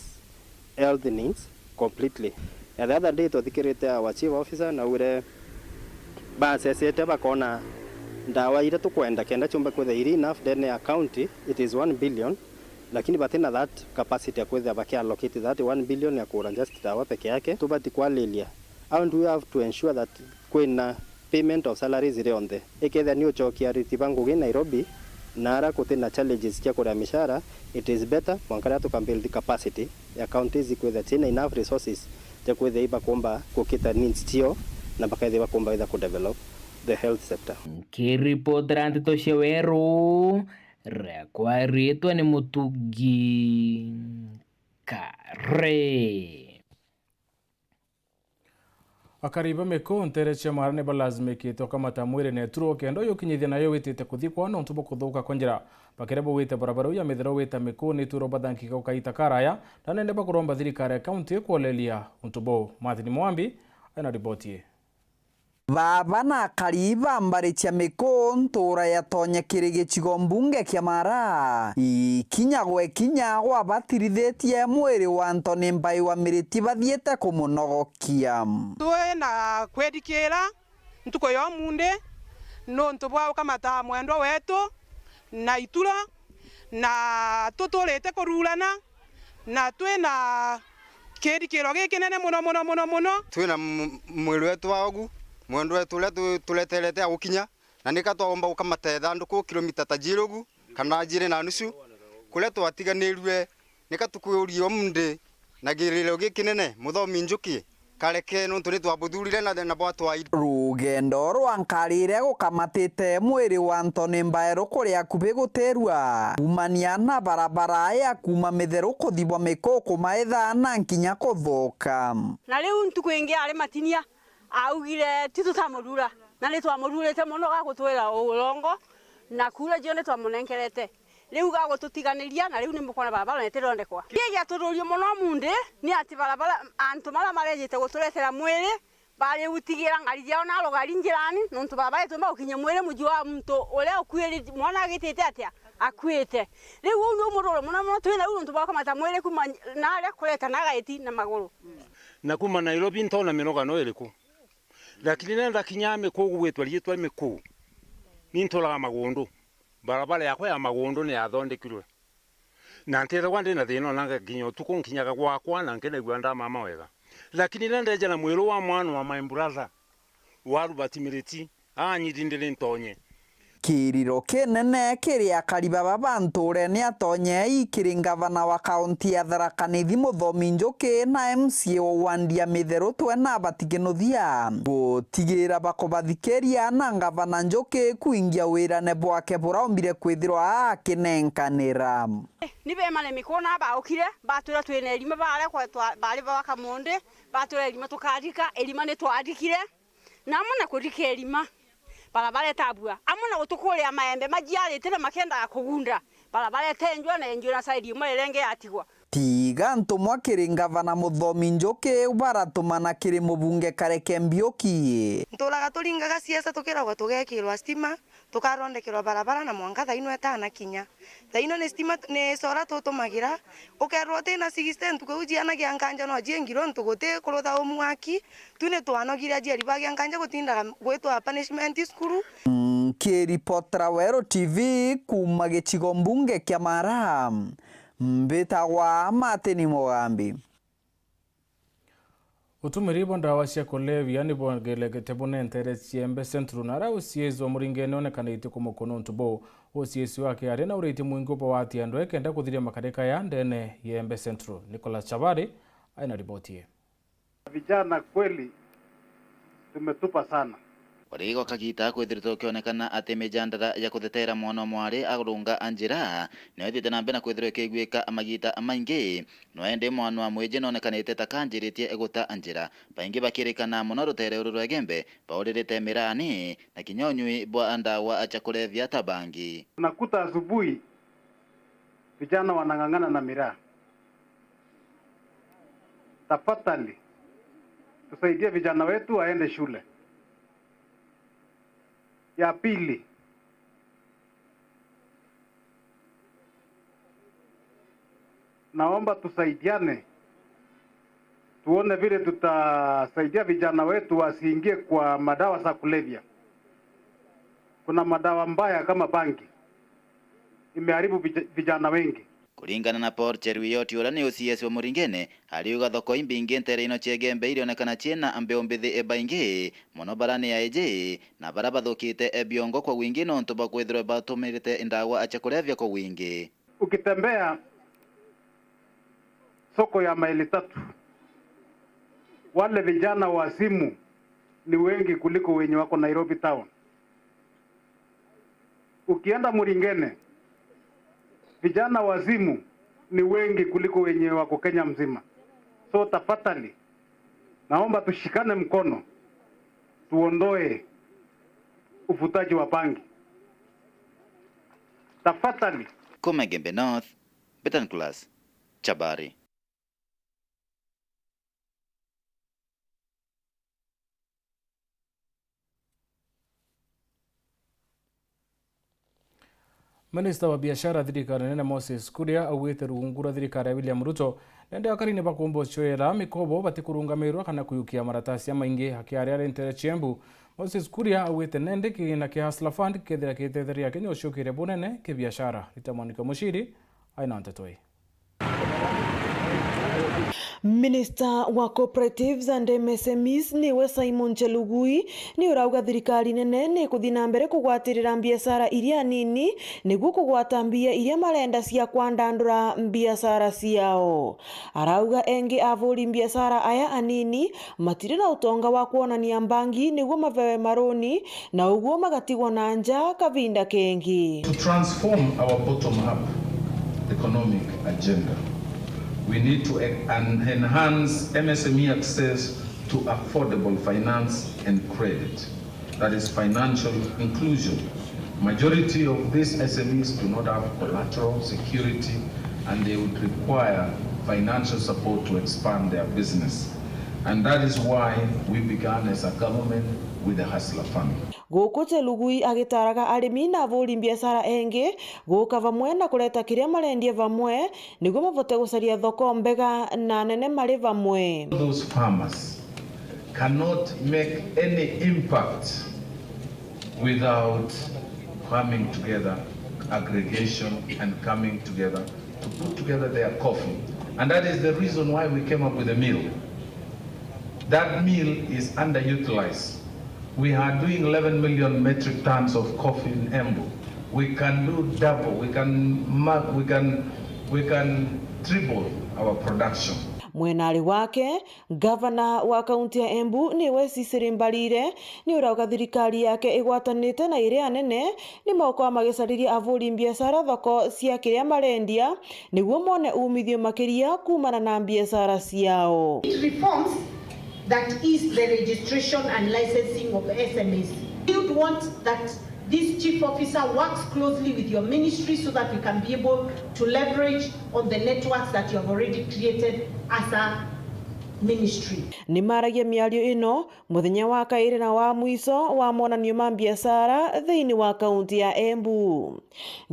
Speaker 4: health needs completely. And the other day tuthikirite our chief officer na ure basesete bakona ndawa ira tukwenda kenda chumba kwetha iri enough then ya county it is 1 billion lakini batena that capacity ya kwetha baki allocate that 1 billion ya kura just dawa peke yake tubati kwalelia and we have to ensure that kwena payment of salaries ire on the eketha ni uchokia ritibangu gi Nairobi nara kutena challenges kia kura mishara it is better mwankara to build the capacity ya counties kwetha tena enough resources ya kwetha iba komba kukita needs tio na bakaithe bakomba ida ku develop the health sector.
Speaker 3: Kiripotera Nteto cia Weru rekwa ritwa ni Mutugi Kare
Speaker 1: akariba meko ntere cia marane balazimikite kamata mwire netro kendo yukinyithia nayo witite kuthikwa no ntubo kuthuka konjera bakirebo wite barabara uya mithero wite meko ni turo badanki ka ukaita karaya na nende bakuromba thirikari county kuolelia ntubo Mathini Mwambi ana ripotie
Speaker 6: Baba na kariba mbaritia meko ntura ya tonya kirigicigo mbunge kia Mara ikinya gwa batirithetie mwiri wa Nteto wa miriti bathiete kumunogokia
Speaker 7: twe na kwedikira ntuko yo munde no ntubwa kamata mwendo wetu na itura na tuturete kurulana na twe na kedikiro gikinene muno
Speaker 10: twe na mwiri wetu wagu mwendo wetu tuletelete agukinya na nikatwomba ukamathetha nduku kilomita tajirugu kana jire na nusu kule twatiganirwe nikatukuurio munde na giriro gikinene muthomi njuki kareke no tuni twabuthurire na bwatwa
Speaker 6: rugendo rwankarire gukamatite mwiri wa Nteto kuria kubi guterua umania na barabara ya kuma mitheru kuthibwa mikoko maitha na nkinya kuthuka
Speaker 11: na riu ntuku ingi ari matinia augire titu tamurura na ni twamururete muno gagutwira urongo na kura jione twamunenkerete riu gago tutiganiria na riu ni mukona barabara netirondekwa kiya tururio muno munde ni ati barabara antu mara marejete guturetera mwiri bari utigira ngari yao na rogari njirani nontu barabara tumba ukinye mwiri muji wa muntu uria ukwiri mwana gitete atia akwite riu ni muroro muno twina riu nontu bakamata mwiri kuma na aria kureta na gaiti na maguru
Speaker 12: na kuma Nairobi ntona minogano iriku lakini nenda kinyame kugu gwetwa rietwa miku nintola magundu barabara yakwa ya magundu ni athondekirwe na ntera kwande na thino nanga ginyo tuko nkinyaga gwakwa na nkene gwanda mama wega lakini ndendeje na mwiro wa mwana wa my brother waru batimiriti anyitindire ntonye
Speaker 6: kiriro kinene kiria karibaba banture ni atonye kiri gavana wa kaunti ya Tharaka Nithi Muthomi Njuki na MCA Wandia Mitheru twena batiginothia gutigira bakobathikeria na gavana Njuki kuingia wirane bwake buraumbire kwithirwa akinenkanira
Speaker 11: ni be mane mikona baukire batura twene elima bare kwa bari bakamonde batura elima tukadika elima ne twadikire na muna kudika elima barabara tabua amuna gutukuria maembe majiari tena makenda kugunda barabara tenjwa na enjwa na side imwe renge atigwa
Speaker 6: tiga ntumwa kiri gavana Muthomi Njuki baratumana kiri mubunge Kareke Mbiuki
Speaker 13: nturaga turingaga siasa tukiragwa tugekirwa stima tukarondekerwa barabara na mwanga thaino etana kinya thaino ni stima ni sora tutumagira ukerwo tena 60 tukujia gia nkanja no jengiro ntugote kurotha umwaki tune twanogire ajeri bagi nkanja gutindaga gwetwa punishment skuru
Speaker 6: kiripotera Weru TV kuma gicigo mbunge kia Mara mbitagwa Mateni Mugambi
Speaker 1: utumiri ndawa cia kulevya ni bongelegete bonentere ciembe centru na rau ciezwa muringene onekanite kumukono ntubo ociesi wake ari na uriti mwingi upo wati andu ekenda kuthiria makareka ya ndene yembe centru. Nicholas Chabari aina ripoti.
Speaker 14: Vijana kweli tumetupa sana
Speaker 15: Warigo kagita kwithirito kionekana ati mijandara ya kuthetera mwana mwari agurunga anjira no ethite na mbena kwithirwo kigwika amagita maingi no ende mwana wa mweje nonekanite takanjiritie eguta anjira baingi bakirikana muno rutere uru rwegembe baurite mirani na kinyonywi bwa ndawa achakulevya tabangi.
Speaker 14: Unakuta asubuhi vijana wanang'ang'ana na miraa. Tafadhali tusaidie vijana wetu waende shule. Ya pili, naomba tusaidiane, tuone vile tutasaidia vijana wetu wasiingie kwa madawa za kulevya. Kuna madawa mbaya kama bangi imeharibu vijana wengi.
Speaker 15: Kuringana na Paul Cheruyoti ura ni uciesi wa muringene hariuga thoko imbingi ntere ino ciegembe irionekana ciena ambeo mbithi ebaingi muno barani ya eje na bara bathukite ebiongo kwa wingi no ntuba kwithirwa batumirite ndawa achakulevya kwa wingi.
Speaker 14: Ukitembea soko ya maili 3 wale vijana wa simu ni wengi kuliko wenye wako Nairobi town. Ukienda Muringene vijana wazimu ni wengi kuliko wenye wako Kenya mzima. So tafadhali naomba tushikane mkono tuondoe uvutaji wa bangi. Tafadhali.
Speaker 15: Kumegembe North, Nicholas Chabari.
Speaker 1: Minista wa biashara thirikari nene Moses Kuria augite rungura thirikari ya William Ruto nende akarine bakombo choera mikobo batikurungamirwa kana kuyukia maratasi ya maingi hakiaria rentere chiembu. Moses Kuria augite nende kina kia Hustler Fund kethira kitetheria Kenya ushukire bunene ke biashara. Ritamonika Mushiri aina Nteto.
Speaker 23: Minister wa Cooperatives and MSMEs niwe Simon Chelugui ni urauga thirikari nene ni kuthina mbere kugwatirira biashara iria nini niguo kugwata mbia iria marenda cia kwandandura biashara ciao. Arauga engi avuri biashara aya anini matire na utonga wa kuonania bangi niguo mavewe maroni na uguo magatigwo na nja kavinda kengi.
Speaker 16: To transform our bottom up economic agenda, we need to enhance MSME access to affordable finance and credit. That is financial inclusion, Majority of these SMEs do not have collateral security, and they would require financial support to expand their business. And that is why we began as a government with the Hustler Fund.
Speaker 23: Guku Chelugui agitaraga arimi na avuri biashara engi guka vamwe na kuleta kiria marendie vamwe niguo mavote gucaria thoko mbega na nene mari vamwe.
Speaker 16: Those farmers cannot make any impact without coming together, aggregation, and coming together to put together their coffee. And that is the reason why we came up with a mill. That mill is underutilized. We are doing 11 million metric tons of coffee in Embu. We can do double. We can triple our production.
Speaker 23: Mwenari wake gavana wa kaunti ya Embu niwe Cicely Mbarire ni urauga thirikari yake igwatanite na iria nene ni moko magicariria avuri biashara thoko cia kiria marendia niguo mone umithio makiria kumana na biashara ciao.
Speaker 8: Reforms that is the registration and licensing of SMEs. We would want that this chief officer works closely with your ministry so that we can be able to leverage on the networks that you have already created as a ministry.
Speaker 23: Ni maragia miario ino muthenya wa kairi na wa mwiso wa monanio ma biashara thiini wa kaunti ya Embu.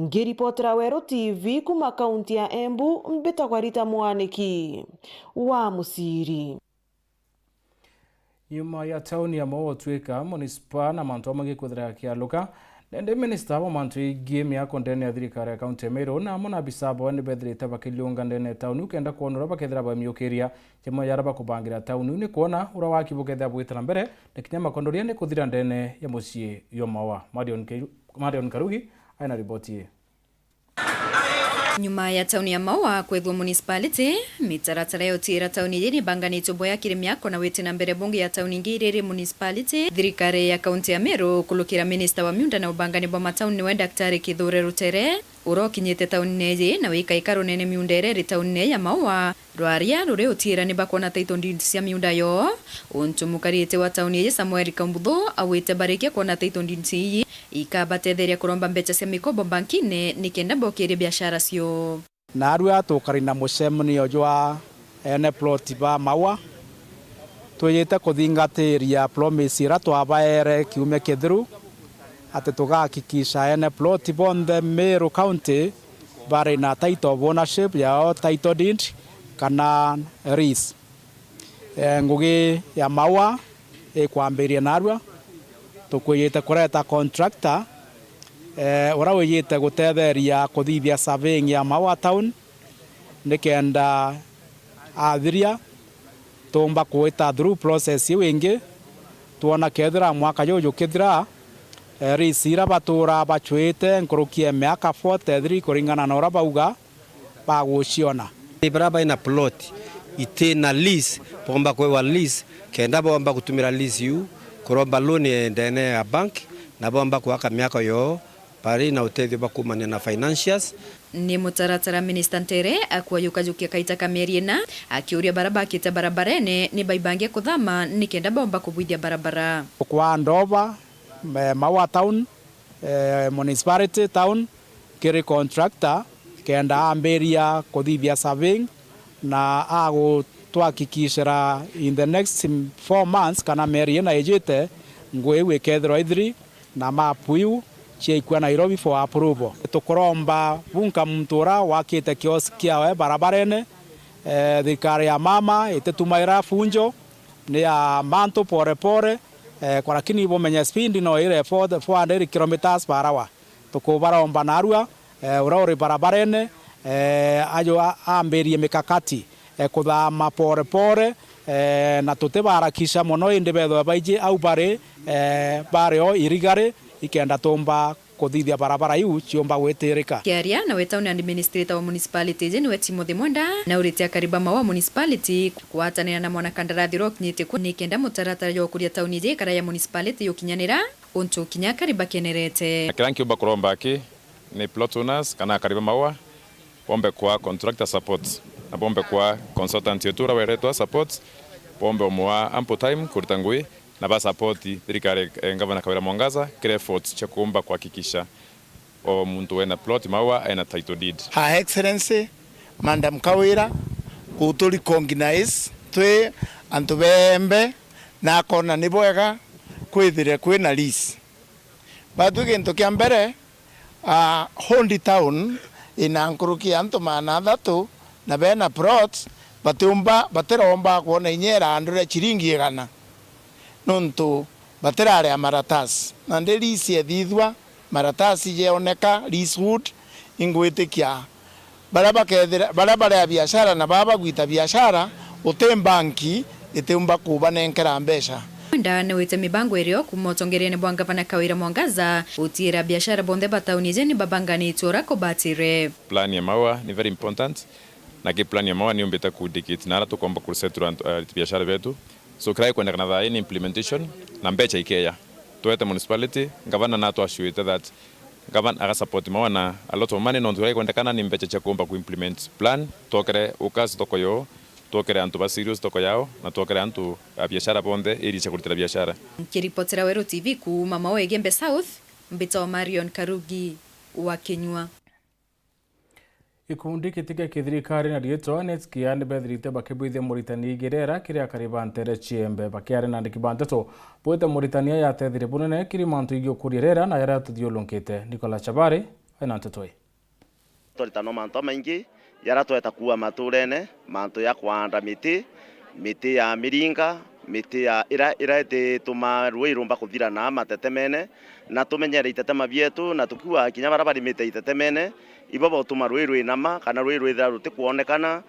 Speaker 23: Ngiripotera Weru TV kuma kaunti ya Embu, mbitagwa Rita Mwaniki wa Musiri.
Speaker 1: Nyuma ya tauni ya Mawotweka municipal na mantu magikuthira kialuka nende minister wa mantu ingi miako ndene ya thirikari ya kaunti ya Meru na mona bisabo ni bethirite bakiliunga ndene tauni ukenda kuonora bakethira bamiukiria chemo yaraba kubangira tauni ni kuona ura wa kibukethia bwitira mbere ni kinyama kondoria ni kuthira ndene ya mucie yomawa. Marion Karugi aina ripoti.
Speaker 9: Nyuma ya tauni ya Maua kwethwo municipality mitaratara ya utira tauni yini banganitwo boya kirimiako na wete na mbere bunge ya tauni ngiriri municipality thirikari ya kaunti ya Meru kulukira minister wa miunda na ubangani bwa matauni wa Daktari Kithure Rutere urokinyete tauni neje na wika ikaro nene miundere tauni ya Maua rwaria rure utira ni bakona taito ndinsi ya miunda yo untu mukarite wa tauni ya Samuel Kambutho awete bareke kona taito ndinsi ikabatetheria kuromba mbecha cia mikobo bankine nikenda bokire biashara cio
Speaker 17: na arua tukarina mucemanio jwa ene plot ba Maua tuyite kuthingatiria promise ira twabaere kiume kithiru ati tugakikisha ene plot bonthe Meru County bari na title of ownership yao title deed kana lease. Ngugi ya Maua ikwambiria na arua tukwiyite kureta contractor ura wiyite gutetheria kuthithia surveying ya Maua town nikenda athiria tumba kuita through process wingi tuona kethira mwaka juju kithira risira batura bachwite nkurukie miaka 43 kuringana na ura bauga baguciona
Speaker 18: baraba ina plot itena lease pomba kwa lease kenda bomba kutumira lease yu kuromba loan ndene ya bank na bomba kuaka miaka yo pari na utethio bakumane na financials.
Speaker 9: Ni mutaratara minister Ntere akwayuka jukia kaita kameriena akiuria barabara kita barabarene ni baibangia kuthama nikenda bomba kubwithia barabara
Speaker 17: kwa Ndova Maua town municipality town kiri contractor kenda amberia kuthithia surveying na ago twakikishira in the next 4 months kana meriena ejete ngwe wekethro ithri na mapuyu cheikwa Nairobi for approval. Tukuromba bunka mtura wakite kioski yawe barabarene thirikari ya mama itetumaira funjo ni ya manto pore pore kwa lakini bomenye speed no ile 400 kilometers per hour. Tukubaromba narua urauri barabarene ajo amberie mikakati kuthama pore pore na tutebarakisha mono inde betho baije au bare o irigare ikenda tomba kuthithia barabara yu ciomba gwetirika
Speaker 9: kiaria na wetauni administrator wa municipality je ni Timothy Mwenda na uritia kariba Maua municipality kuatanira na mwana kandarathi roknyite nikenda mutaratara yo kuria tauni je kara ya municipality yokinyanira untu kinya kariba kenerete
Speaker 19: kiranki uba kuromba ki ni plot owners kana kariba Maua pombe kwa contractor support na pombe kwa consultant yetu weretwa support pombe omwa ample time kuritangui na ba support thirikari ngavana Kawira Mwangaza kile efforts cha kuomba kuhakikisha o muntu wena plot maua ena title deed.
Speaker 5: Her Excellency Madam Kawira utuli congnize twe antu bembe na kona ni bwega kwithire kwina lease batu gintu kia mbere Hondi Town ina nkuruki antu mana thatu na bena plots batiromba kuona inyera andure chiringi 100 nontu batirare amaratasi na ndi lease ethithwa maratasi jeoneka leasewood ingwitikia barabara ya biashara na baba gwita biashara utembanki itumba kuba nenkera mbesha
Speaker 9: ndane wite mibango irio kumotongerene bwa gavana Kawira Mwangaza utira biashara bonde batauni jeni babangani tora ko batire.
Speaker 19: Plan ya maua ni very important na ki plan ya maua ni umbeta kudikit na rato kwamba kusetura biashara vetu so krai kwenda na dha implementation na mbecha ikeya tuete municipality gavana nato assuite that gavana aga support maua na a lot of money non turai kwenda kana ni mbecha cha kuomba ku implement plan tokere ukazi toko yo tokere antu ba serious toko yao na tokere antu biashara bonde ili cha kulitira biashara.
Speaker 9: Kiripotera Weru TV ku mama wa Egembe South mbita wa Marion Karugi wa Kenywa.
Speaker 1: Ikundi kitika kithirikari na rieto netskiane bethirite bakibwithia Muritani Gerera kiria karibantere chiembe bakiare na ndikibanteto boete Muritania ya tethire bunene kiri mantu igyo kurierera na yara tuthiulunkite. Nicola Chabari aina Nteto.
Speaker 20: Toritano manto maingi yara tweta kuwa maturene manto ya kwanda miti ya miringa miti ya ira tuma ruirumba kuthira na matetemene na tumenyere itetema bietu na tukiwa kinya barabara miti itetemene ibobo tuma ruiru nama kana ruiru ithira ruti kuonekana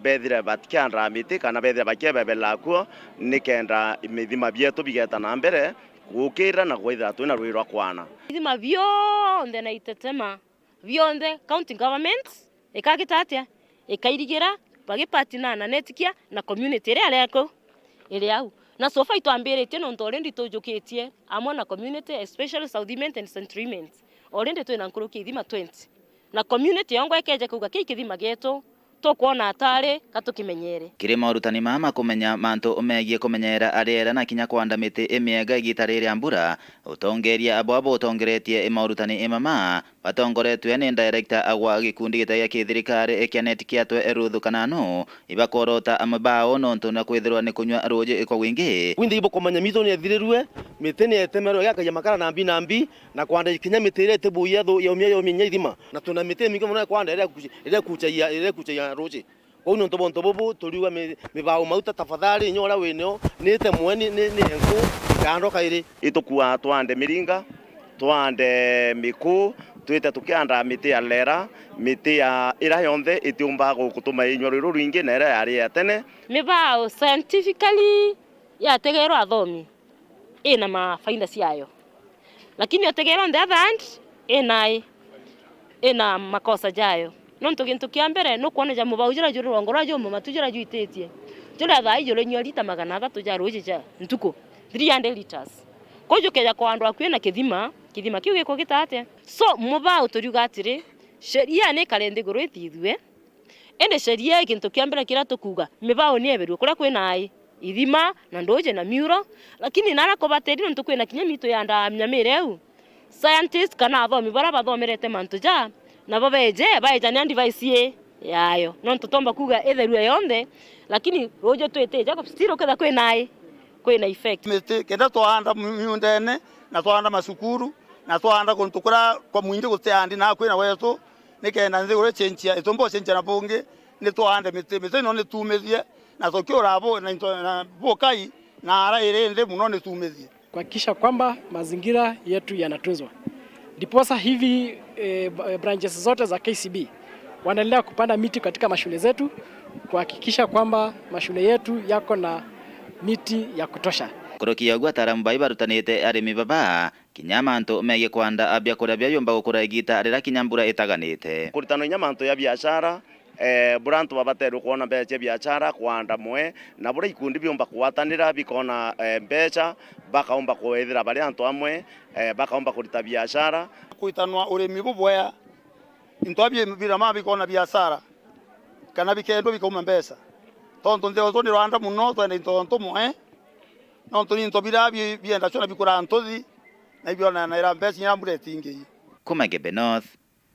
Speaker 20: bethire batikandra miti kana bethire bakebebela kuo nikenda mithima bietu bigeta na mbere gukira na gwithira twina ruiru akwana
Speaker 21: ithima bionde na itetema bionde county government ikagitatia ikairigira bagipatina na netikia na community ria leko ile au na sofa itwambirite no already tujukitie amwe na community especially Southiment and Centriment already tu na nkuruki ithima 20 na community yangu ekeje kuga kithima geto tukuona atari katukimenyere
Speaker 15: kiri maurutani mama kumenya mantu megie kumenyera ariera na kinya kwanda miti imiega igitarire ambura utongeria abo utongeretie maurutani imama batongoretwe ni director agwa gikundi gitaya kithirikari ekianeti kiatwe eruthu kanano ibakorota amabao nontu na kwithirwa ni kunywa roje iko wingi
Speaker 20: windi ibo komanya mito ni ethirirwe miti ni etemero yakaya makara nambi na kwanda kinya miti ire tebuya tho yaumia ithima na tuna miti mingi muno kwanda ire kucha roje kwa nontu bonto bobo turiwa mibao mauta tafadhali nyora weneo nite mweni ni enko kando kaire itukuwa twande miringa twande miku twite tukianda miti ya lera miti ya ira yonthe itiumba gukutuma inywa riru ringi na ira yari atene
Speaker 21: mibao scientifically ya tegero athomi ina mafaida ciayo lakini otegero on the other hand ina makosa jayo nonto gintu kia mbere no kuona jamu baujira juru rongora jomo matujira juitetie jura thai jure nyorita 300 ja roje ja ntuko 300 liters kojo keja kwa andu akwena kithima kiu giko gitate so mubao turiuga atiri sheria ne kalende goro ithithwe ende sheria gintu kia mbere kira tukuga mibao ni eberu kura kwena ai ithima na ndoje na miuro lakini nara ko bateri nonto kwena kinya mito ya nda mnyamire au scientist kana athomi bara bathomerete mantu ja na babeje ni device yayo nonto tomba kuga etheru yonde lakini rojo tweteja ko stiro kada kwena effect
Speaker 20: miti kenda twanda miundene na twanda masukuru na twanda kuntukura kwa mwingi guteandi na kwena wetu nikenda nzi ure chenchia itombo chenchia na bonge ni twanda miti no ni tumethie na tokiora abo na bokai na ara irende muno ni tumethie
Speaker 22: kuhakikisha kwamba mazingira yetu yanatunzwa. Ndiposa hivi branches zote za KCB wanaendelea kupanda miti katika mashule zetu kuhakikisha kwamba mashule yetu yako na miti ya kutosha.
Speaker 15: Kurokia gwa tarambai barutanite arimi baba kinyamanto mege kwanda abya kurabya yomba gukura igita arira kinyambura itaganite
Speaker 20: kuritano nyamanto ya biashara burantu babateru kuona mbecha biashara kwanda mwe na bura ikundi byomba kuwatanira bikona mbecha bakaomba kuethira bali antu amwe bakaomba kurita biashara kuitanwa urimi bubwea intwabye birama bikona biashara kana bikendo bikoma mbecha tonto ndeo zo ni rwanda muno twende tonto mwe
Speaker 2: no ntoni ntobira bienda chona bikura ntozi na ibyo na ira mbesi nyambure tingi
Speaker 15: Kumagebe North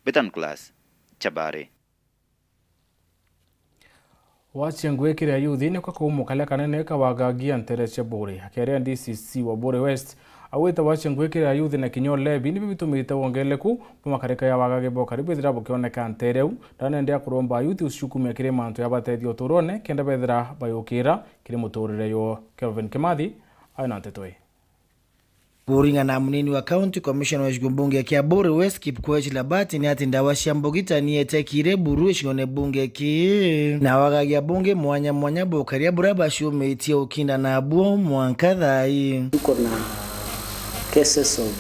Speaker 15: Betan Class Chabare
Speaker 1: wachengwekire yuthi ni kwa kumukale kanene kawagagia ntereche bure akeria DCC wa Bure West awita wachengwekire yuthi na kinyo lebi ni bitumite wongeleku kumakareka ya wagage bo karibu thira bukioneka ntereu ndane ndia kuromba yuthi ushukumia kire mantu yabatethi turone kenda bethira bayokira kire muturire yo Kelvin Kimathi aina Nteto.
Speaker 3: Kuringa na munini wa County Commissioner wa Bunge kia Bure West Kipkoech Labati ni ati ndawa shambogita ni etekire buru ishingone bunge ki na wagagia bunge mwanya bokaria buraba shume itia ukinda na abuo mwankadhai.
Speaker 4: Tuko na cases of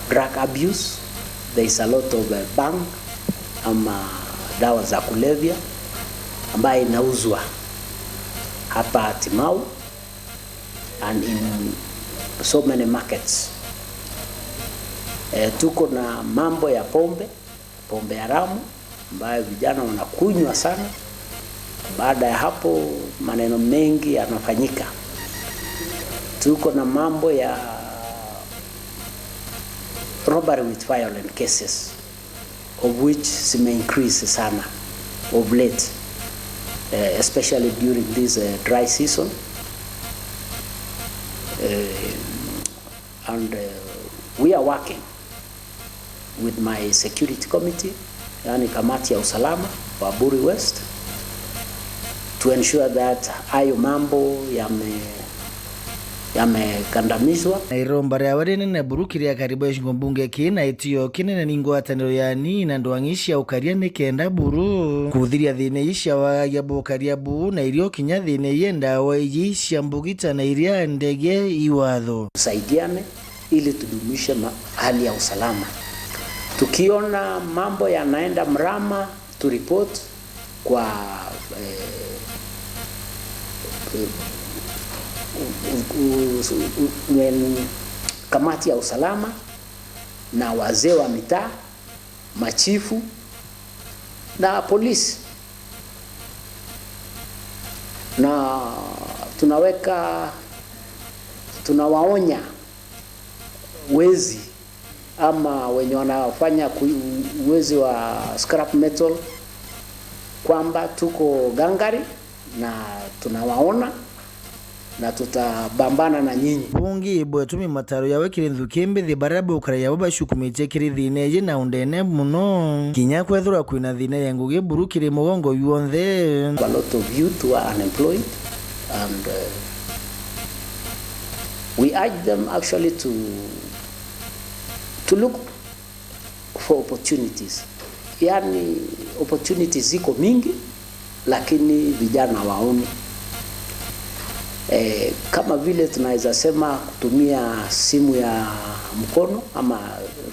Speaker 4: drug abuse. There is a lot of bang ama dawa za kulevya ambayo inauzwa hapa Timau and in so many markets. Tuko na mambo ya pombe haramu ambayo vijana wanakunywa sana. Baada ya hapo maneno mengi yanafanyika. Tuko na mambo ya robbery with violent cases of which zime increase sana of late, especially during this dry season. And we are working with my security committee, yani kamati ya usalama wa Bure West, to ensure that hayo mambo yamekandamizwa.
Speaker 3: Nairomba ya warene na burukiri ya karibu ya bunge kina itiyo kine ningo ataniro yani na ndoangisha ukaria nekenda buru kudhiria dhine isha wa yabo karia bu na irio kinya dhine yenda wa isha mbugita na iria ndege iwadho.
Speaker 4: Tusaidiane ili tudumishe hali ya usalama. Tukiona mambo yanaenda mrama tu report kwa kamati ya usalama na wazee wa mitaa, machifu na polisi, na tunawaonya wezi ama wenye wanafanya uwezi wa scrap metal kwamba tuko gangari na tunawaona na tutabambana na nyinyi.
Speaker 3: Bungi bwetumi mataro yawe kirindhukembe the baraba ukara yawe bashukumite kiri dhineje na undene muno kinya kwethura kwina dhine yanguge burukire mugongo yuonthe.
Speaker 4: A lot of youth who are unemployed and we urge them actually to look for opportunities. Yani opportunities ziko mingi lakini vijana waoni. Kama vile tunaweza sema kutumia simu ya mkono ama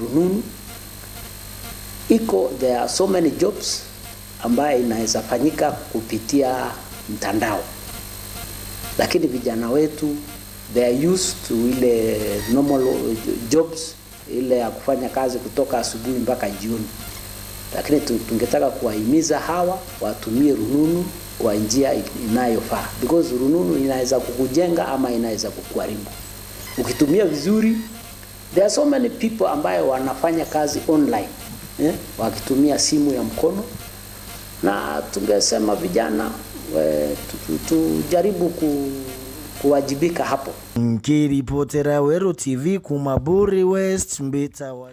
Speaker 4: rununu, there are so many jobs ambaye inaweza fanyika kupitia mtandao, lakini vijana wetu they are used to ile normal jobs, ile ya kufanya kazi kutoka asubuhi mpaka jioni. Lakini tungetaka kuwahimiza hawa watumie rununu kwa njia inayofaa, because rununu inaweza kukujenga ama inaweza kukuharibu. Ukitumia vizuri, there are so many people ambayo wanafanya kazi online wakitumia simu ya mkono, na tungesema vijana tujaribu kuwajibika hapo.
Speaker 3: Nkiripotera Weru TV kuma Bure West Mbita wa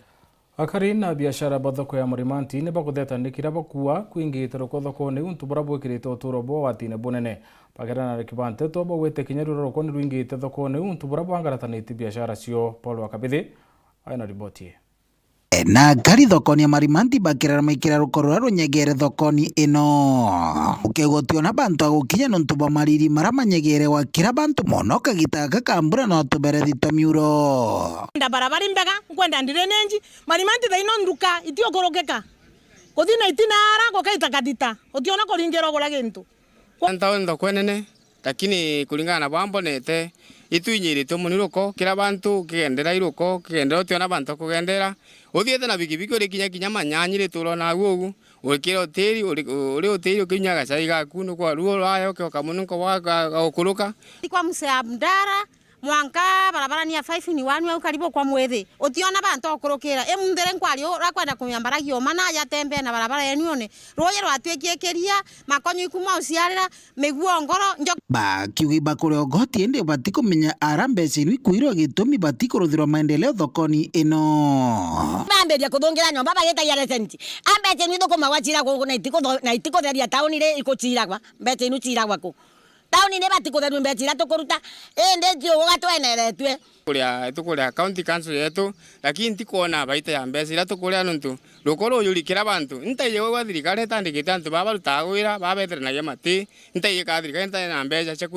Speaker 1: akari na biashara bathoko ya Murimanti ne bakuthetandikira bakuwa kwingitero thoko ne untu burabo kirite uturobo watine bunene bagera na kibante to bo wete kinyaruro roko ni rwingite thoko ne untu burabo angaratanite biashara cio Paul Wakabithi aina riboti
Speaker 24: na ngari thokoni ya Marimanti bakirara maikira rukorora runyegere thokoni ino ukegotio na bantu agukinya nontu bamariri maramanyegere wakira bantu mono kagitaka kambura no tubere thitomiuro
Speaker 25: nda barabara mbega kwenda ndirenenji Marimanti thaino nduka itio gorogeka kuthina itinara gokaita kadita utiona kuringero gora gintu
Speaker 26: ntao ndo kwenene lakini kulingana na bambo nete
Speaker 7: itwinyirite muniruko kira bantu kigendera iruko kigendera otiona bantu kugendera othiete na bikibiki uri kinya manyanyire turona gugu ukira hoteli uri hoteli ukinyaga cai gaku no kwa ruo rayo ke kamununko wa okuruka
Speaker 25: kwa msabndara mwanka barabara ni ya 5 ni 1 au karibu kwa mwezi otiona bantu okurukira emundere nkwari rakwenda kumyambara gioma ya tembe na barabara yenione roye rwatwekekeria makonyo ikuma uciarira meguo ngoro
Speaker 24: bakiugi bakore ogoti ende batiko menya arambe sinu kuiro gitumi batiko ruthiro maendeleo thokoni ino
Speaker 25: bamberia kuthongira nyomba bageta ya resenti ambe sinu thoko mawachira go na itiko theria tauni ire ikuchira kwa mbete inu chira gwako tauni ne batiko theru mbetira tukuruta ende tio gatweneretwe
Speaker 7: tukuria county council yetu lakini tikona baita ya mbesi ira tukuria nuntu rukoro yurikira bantu ntaye gwa thirikari tandikite antu baba rutagwira babeteranagia mati ntaye ka thirikari ntaye na mbeca cia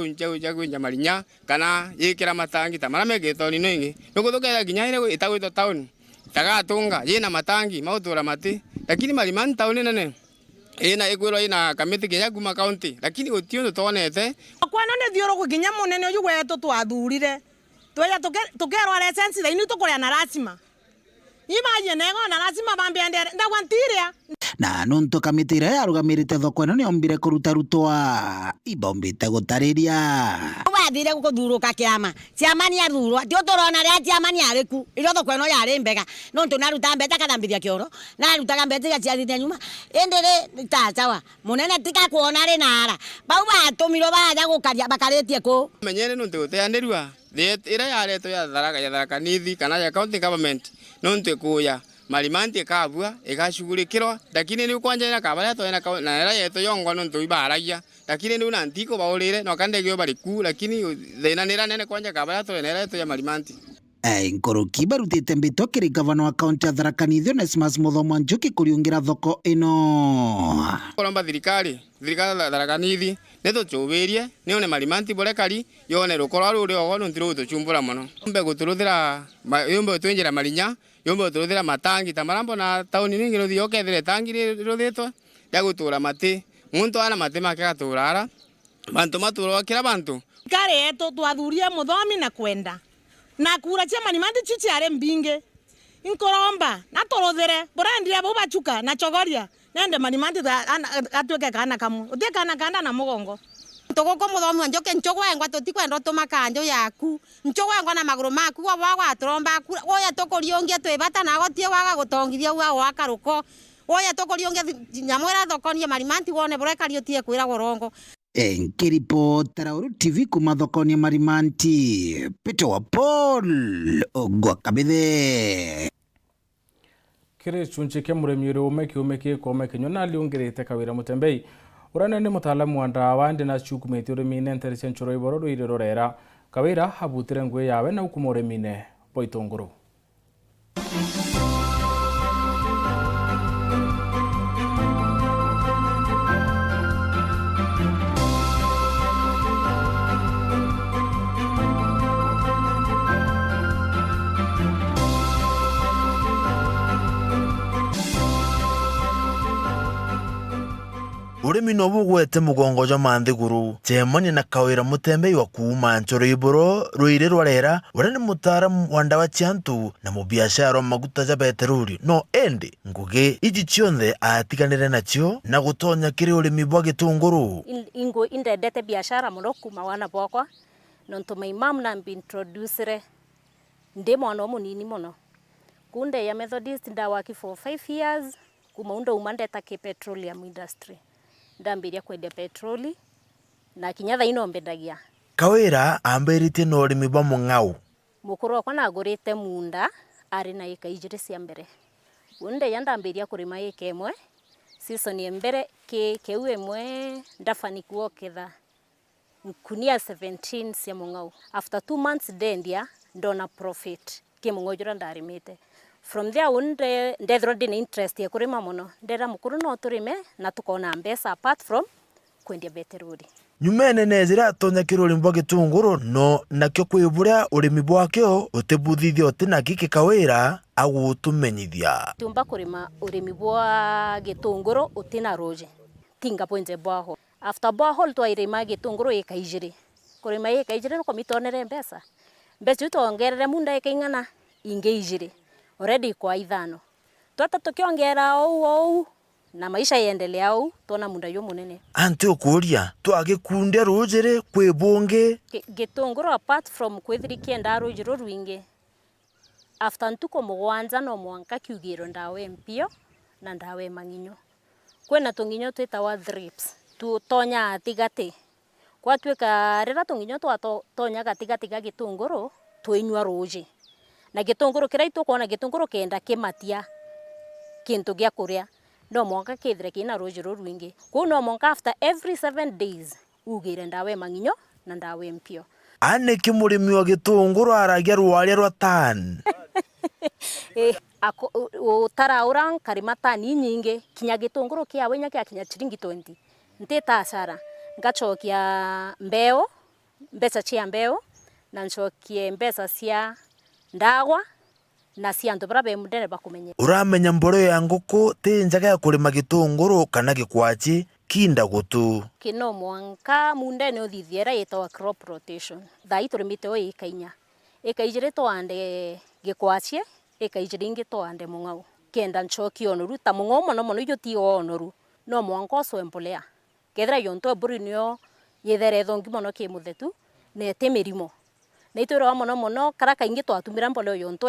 Speaker 7: kuinja marinya kana yikira matangi tamara megetoni no ingi nukuthukira ginya ire itagwito tauni tagatunga yina matangi mautura mati lakini malimani tauni nene ina igwiro ina kamiti kinya kuma county lakini utio tutonete
Speaker 25: kwana ne thioro kuginya munene uyu wetu twathurire tweya tukerwa license thaini tukuria na lazima imaje nego na lazima bambiende ndagwantiria
Speaker 24: na nuntu kamiti ira yarugamirite thoko ino niombire kuruta rutwa ibombite gutariria
Speaker 25: wathire gukuthuruka kiama ciamani athurwa tio turona ria ciamani ariku iro thoko ino yari mbega nuntu naruta mbete kathambithia kioro narutaga mbete gaciathithia nyuma endere tacawa munene tika kuona ri nara bau batumiro baja gukaria bakaritie ku
Speaker 7: menyere nuntu uteanirua ira yareto ya tharaka nithi kana ya county government nuntu kuya malimanti kabua igashughulikirwa lakini ni kwanja ina kabala to na ira yeto yongwa nuntu ibaragia lakini ni una ntiko baulire no kandegyo bariku lakini thina nira nene kwanja kabala to ina yeto ya malimanti
Speaker 24: Nkoroki barutite mbitokiri gavana wa kaunti ya Tharaka Nithi Onesmus Muthomo Njuki kuriungira thoko ino
Speaker 7: koromba thirikari Tharaka Nithi nituchubirie nione malimanti borekari yone rukoro ruri ogo nuntiru tuchumbura muno mbe guturuthira yombe twinjira marinya yombe turuthira matangi tamarambo na tauni ningi ruthi okethire tangi ruthitwa ya gutura mati muntu ana mati makaturara bantu maturo kira bantu
Speaker 25: kare eto twathurie muthomi na kwenda na kura cia malimanti chichi are mbinge inkoromba na torothere borandire bo bachuka na chogoria nende malimanti atweke kana kamu utie kana kanda na mugongo togoko muthomi njoke nchogwengwa tutikwenda tumakanjo yaku nchogwengwa na maguru maku wa tromba oya tokoriongia twibata na gotie waga gutongithia wa karuko oya tokoriongia nyamwera thokonie malimanti wone borekari utie kwira gorongo
Speaker 24: Nkiripotera Weru TV kuma thokoni ya Marimanti Peter wa Paul ogwa kabithe
Speaker 1: kiri chunchi kia muremi uri umeki nyona liungirite kawira MUTEMBEI urane ni mutaalamu wa ndawa ndi na chukumeti uremine nteri chenchoro iboro ruire rorera kawira habutire ngwe yawe na ukuma uremine poitongoro
Speaker 10: urimi no bugwete mugongo jo manthiguru chemoni na kawira MUTEMBEI wa kuuma nchoro iboro ruire rwarera urani mutaaramu wa ndawa chiantu na mubiashara maguta ja peteroli no endi ngugi iji chionthe atiganire nacio na gutonya kiri urimi bwa gitunguru
Speaker 11: ingo indendete biashara muno kuma wana bwakwa nonto my mom na introducere ndi mwana munini muno kunde ya Methodist ndawaki for 5 years kuma undo umandeta ke petroleum industry ndambiria kwenda petroli na kinyatha ino mbendagia
Speaker 10: kawira ambirite no urimi bwa mung'au
Speaker 11: mukuru wakwa nagurite munda ari na eka ijire cia mbere unde yandambiria kurima eka imwe season ya mbere keu imwe ndafani kuoketha kunia 17 cia mung'au after 2 months dendia ndona profit ke mung'ojura ndarimite from there unde ndethro ndina interest ya kurima muno ndera mukuru no turime na tukona mbesa apart from kwendia peteroli
Speaker 10: nyumene nezira tonya kiruri mbwa gitunguru no nakyo kwiburia urimi bwakyo utebuthithio tina giki kawira agutumenyithia
Speaker 11: tumba kurima urimi bwa gitunguru utina roje tinga poinze bwaho after bwaho twairima gitunguru ekaijiri kurima ika ijire no komitonere mbesa mbeca tuongerere munda ika ing'ana inge ijire already kwa ithano twata tukiongera ou na maisha yendelea au tona munda yo munene
Speaker 10: ante okuria twagikundia rujire kwibunge
Speaker 11: gitunguru apart from kwithirikienda rujiro rwingi after ntuko mugwanja no mwanka kiugiro ndawe mpio na ndawe manginyo kwena tunginyo twitawa drips tutonya atigati kwatwika rira tunginyo twatonya gatigati ga gitunguru twinywa ruji na gitunguru kirai tukuona gitunguru kenda kimatia kintu gya kuria no mwanka kithire kina rujiro rwingi ku no mwanka after every 7 days ugire ndawe manginyo na ndawe mpio
Speaker 10: ane kimurimi wa gitunguru aragia rwaria rwa tan
Speaker 11: utara urang karima tani nyingi kinya gitunguru kia wenya kia kinya chiringi 20 nteta asara ngachokia mbeo mbesa chia mbeo na nchokie mbesa cia ndagwa na cia antu brabe mudere bakumenye
Speaker 10: uramenya mboro ya nguku ti njaga ya kurima gitunguru kana gikwachi kinda gutu
Speaker 11: kino mwanka munde no thithiera yetawa crop rotation thai turimite o ikainya ikaijire twande gikwachi ikaijire ingi twande mung'au kenda nchoki onoru ta mung'au mono iyo ti onoru no mwanka so empolea kethra yonto burinio yethere thongi mono ki muthetu ne temerimo na itoro mono karaka ingi twatumira mpoleo yonto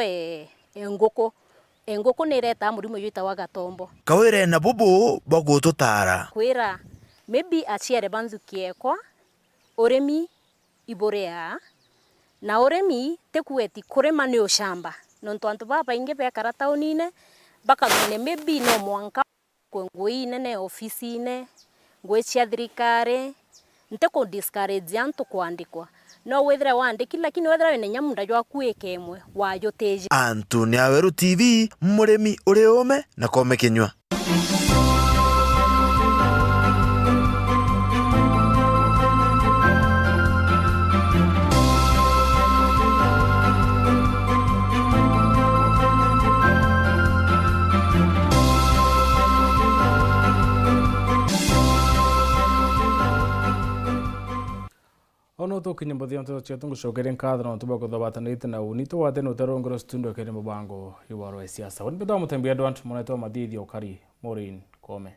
Speaker 11: engoko nireta murimo yitawa gatombo
Speaker 10: kawire na bubu bagututara
Speaker 11: kwira maybe achiere banzukiekwa oremi iborea na oremi tekueti kurema ni ushamba nonto antu baba inge bekara taunine bakamene maybe no mwanka kwenguine ne ofisine ngwecia thirikari nteko discourage antu kuandikwa no wethera wandiki lakini wethera wene nyamunda jwa kuikemwe wayoteje
Speaker 10: Antuni ya Weru TV murimi uri ume na kome kinywa
Speaker 1: ono to kinyambo thio to chetu ngushokere nkadro no tuba kuthabatanite na uni to wate no terongoro studio kere mubango yuwaro siasa wani bidwa mutembea dwant monaitwa madidi okari morin kome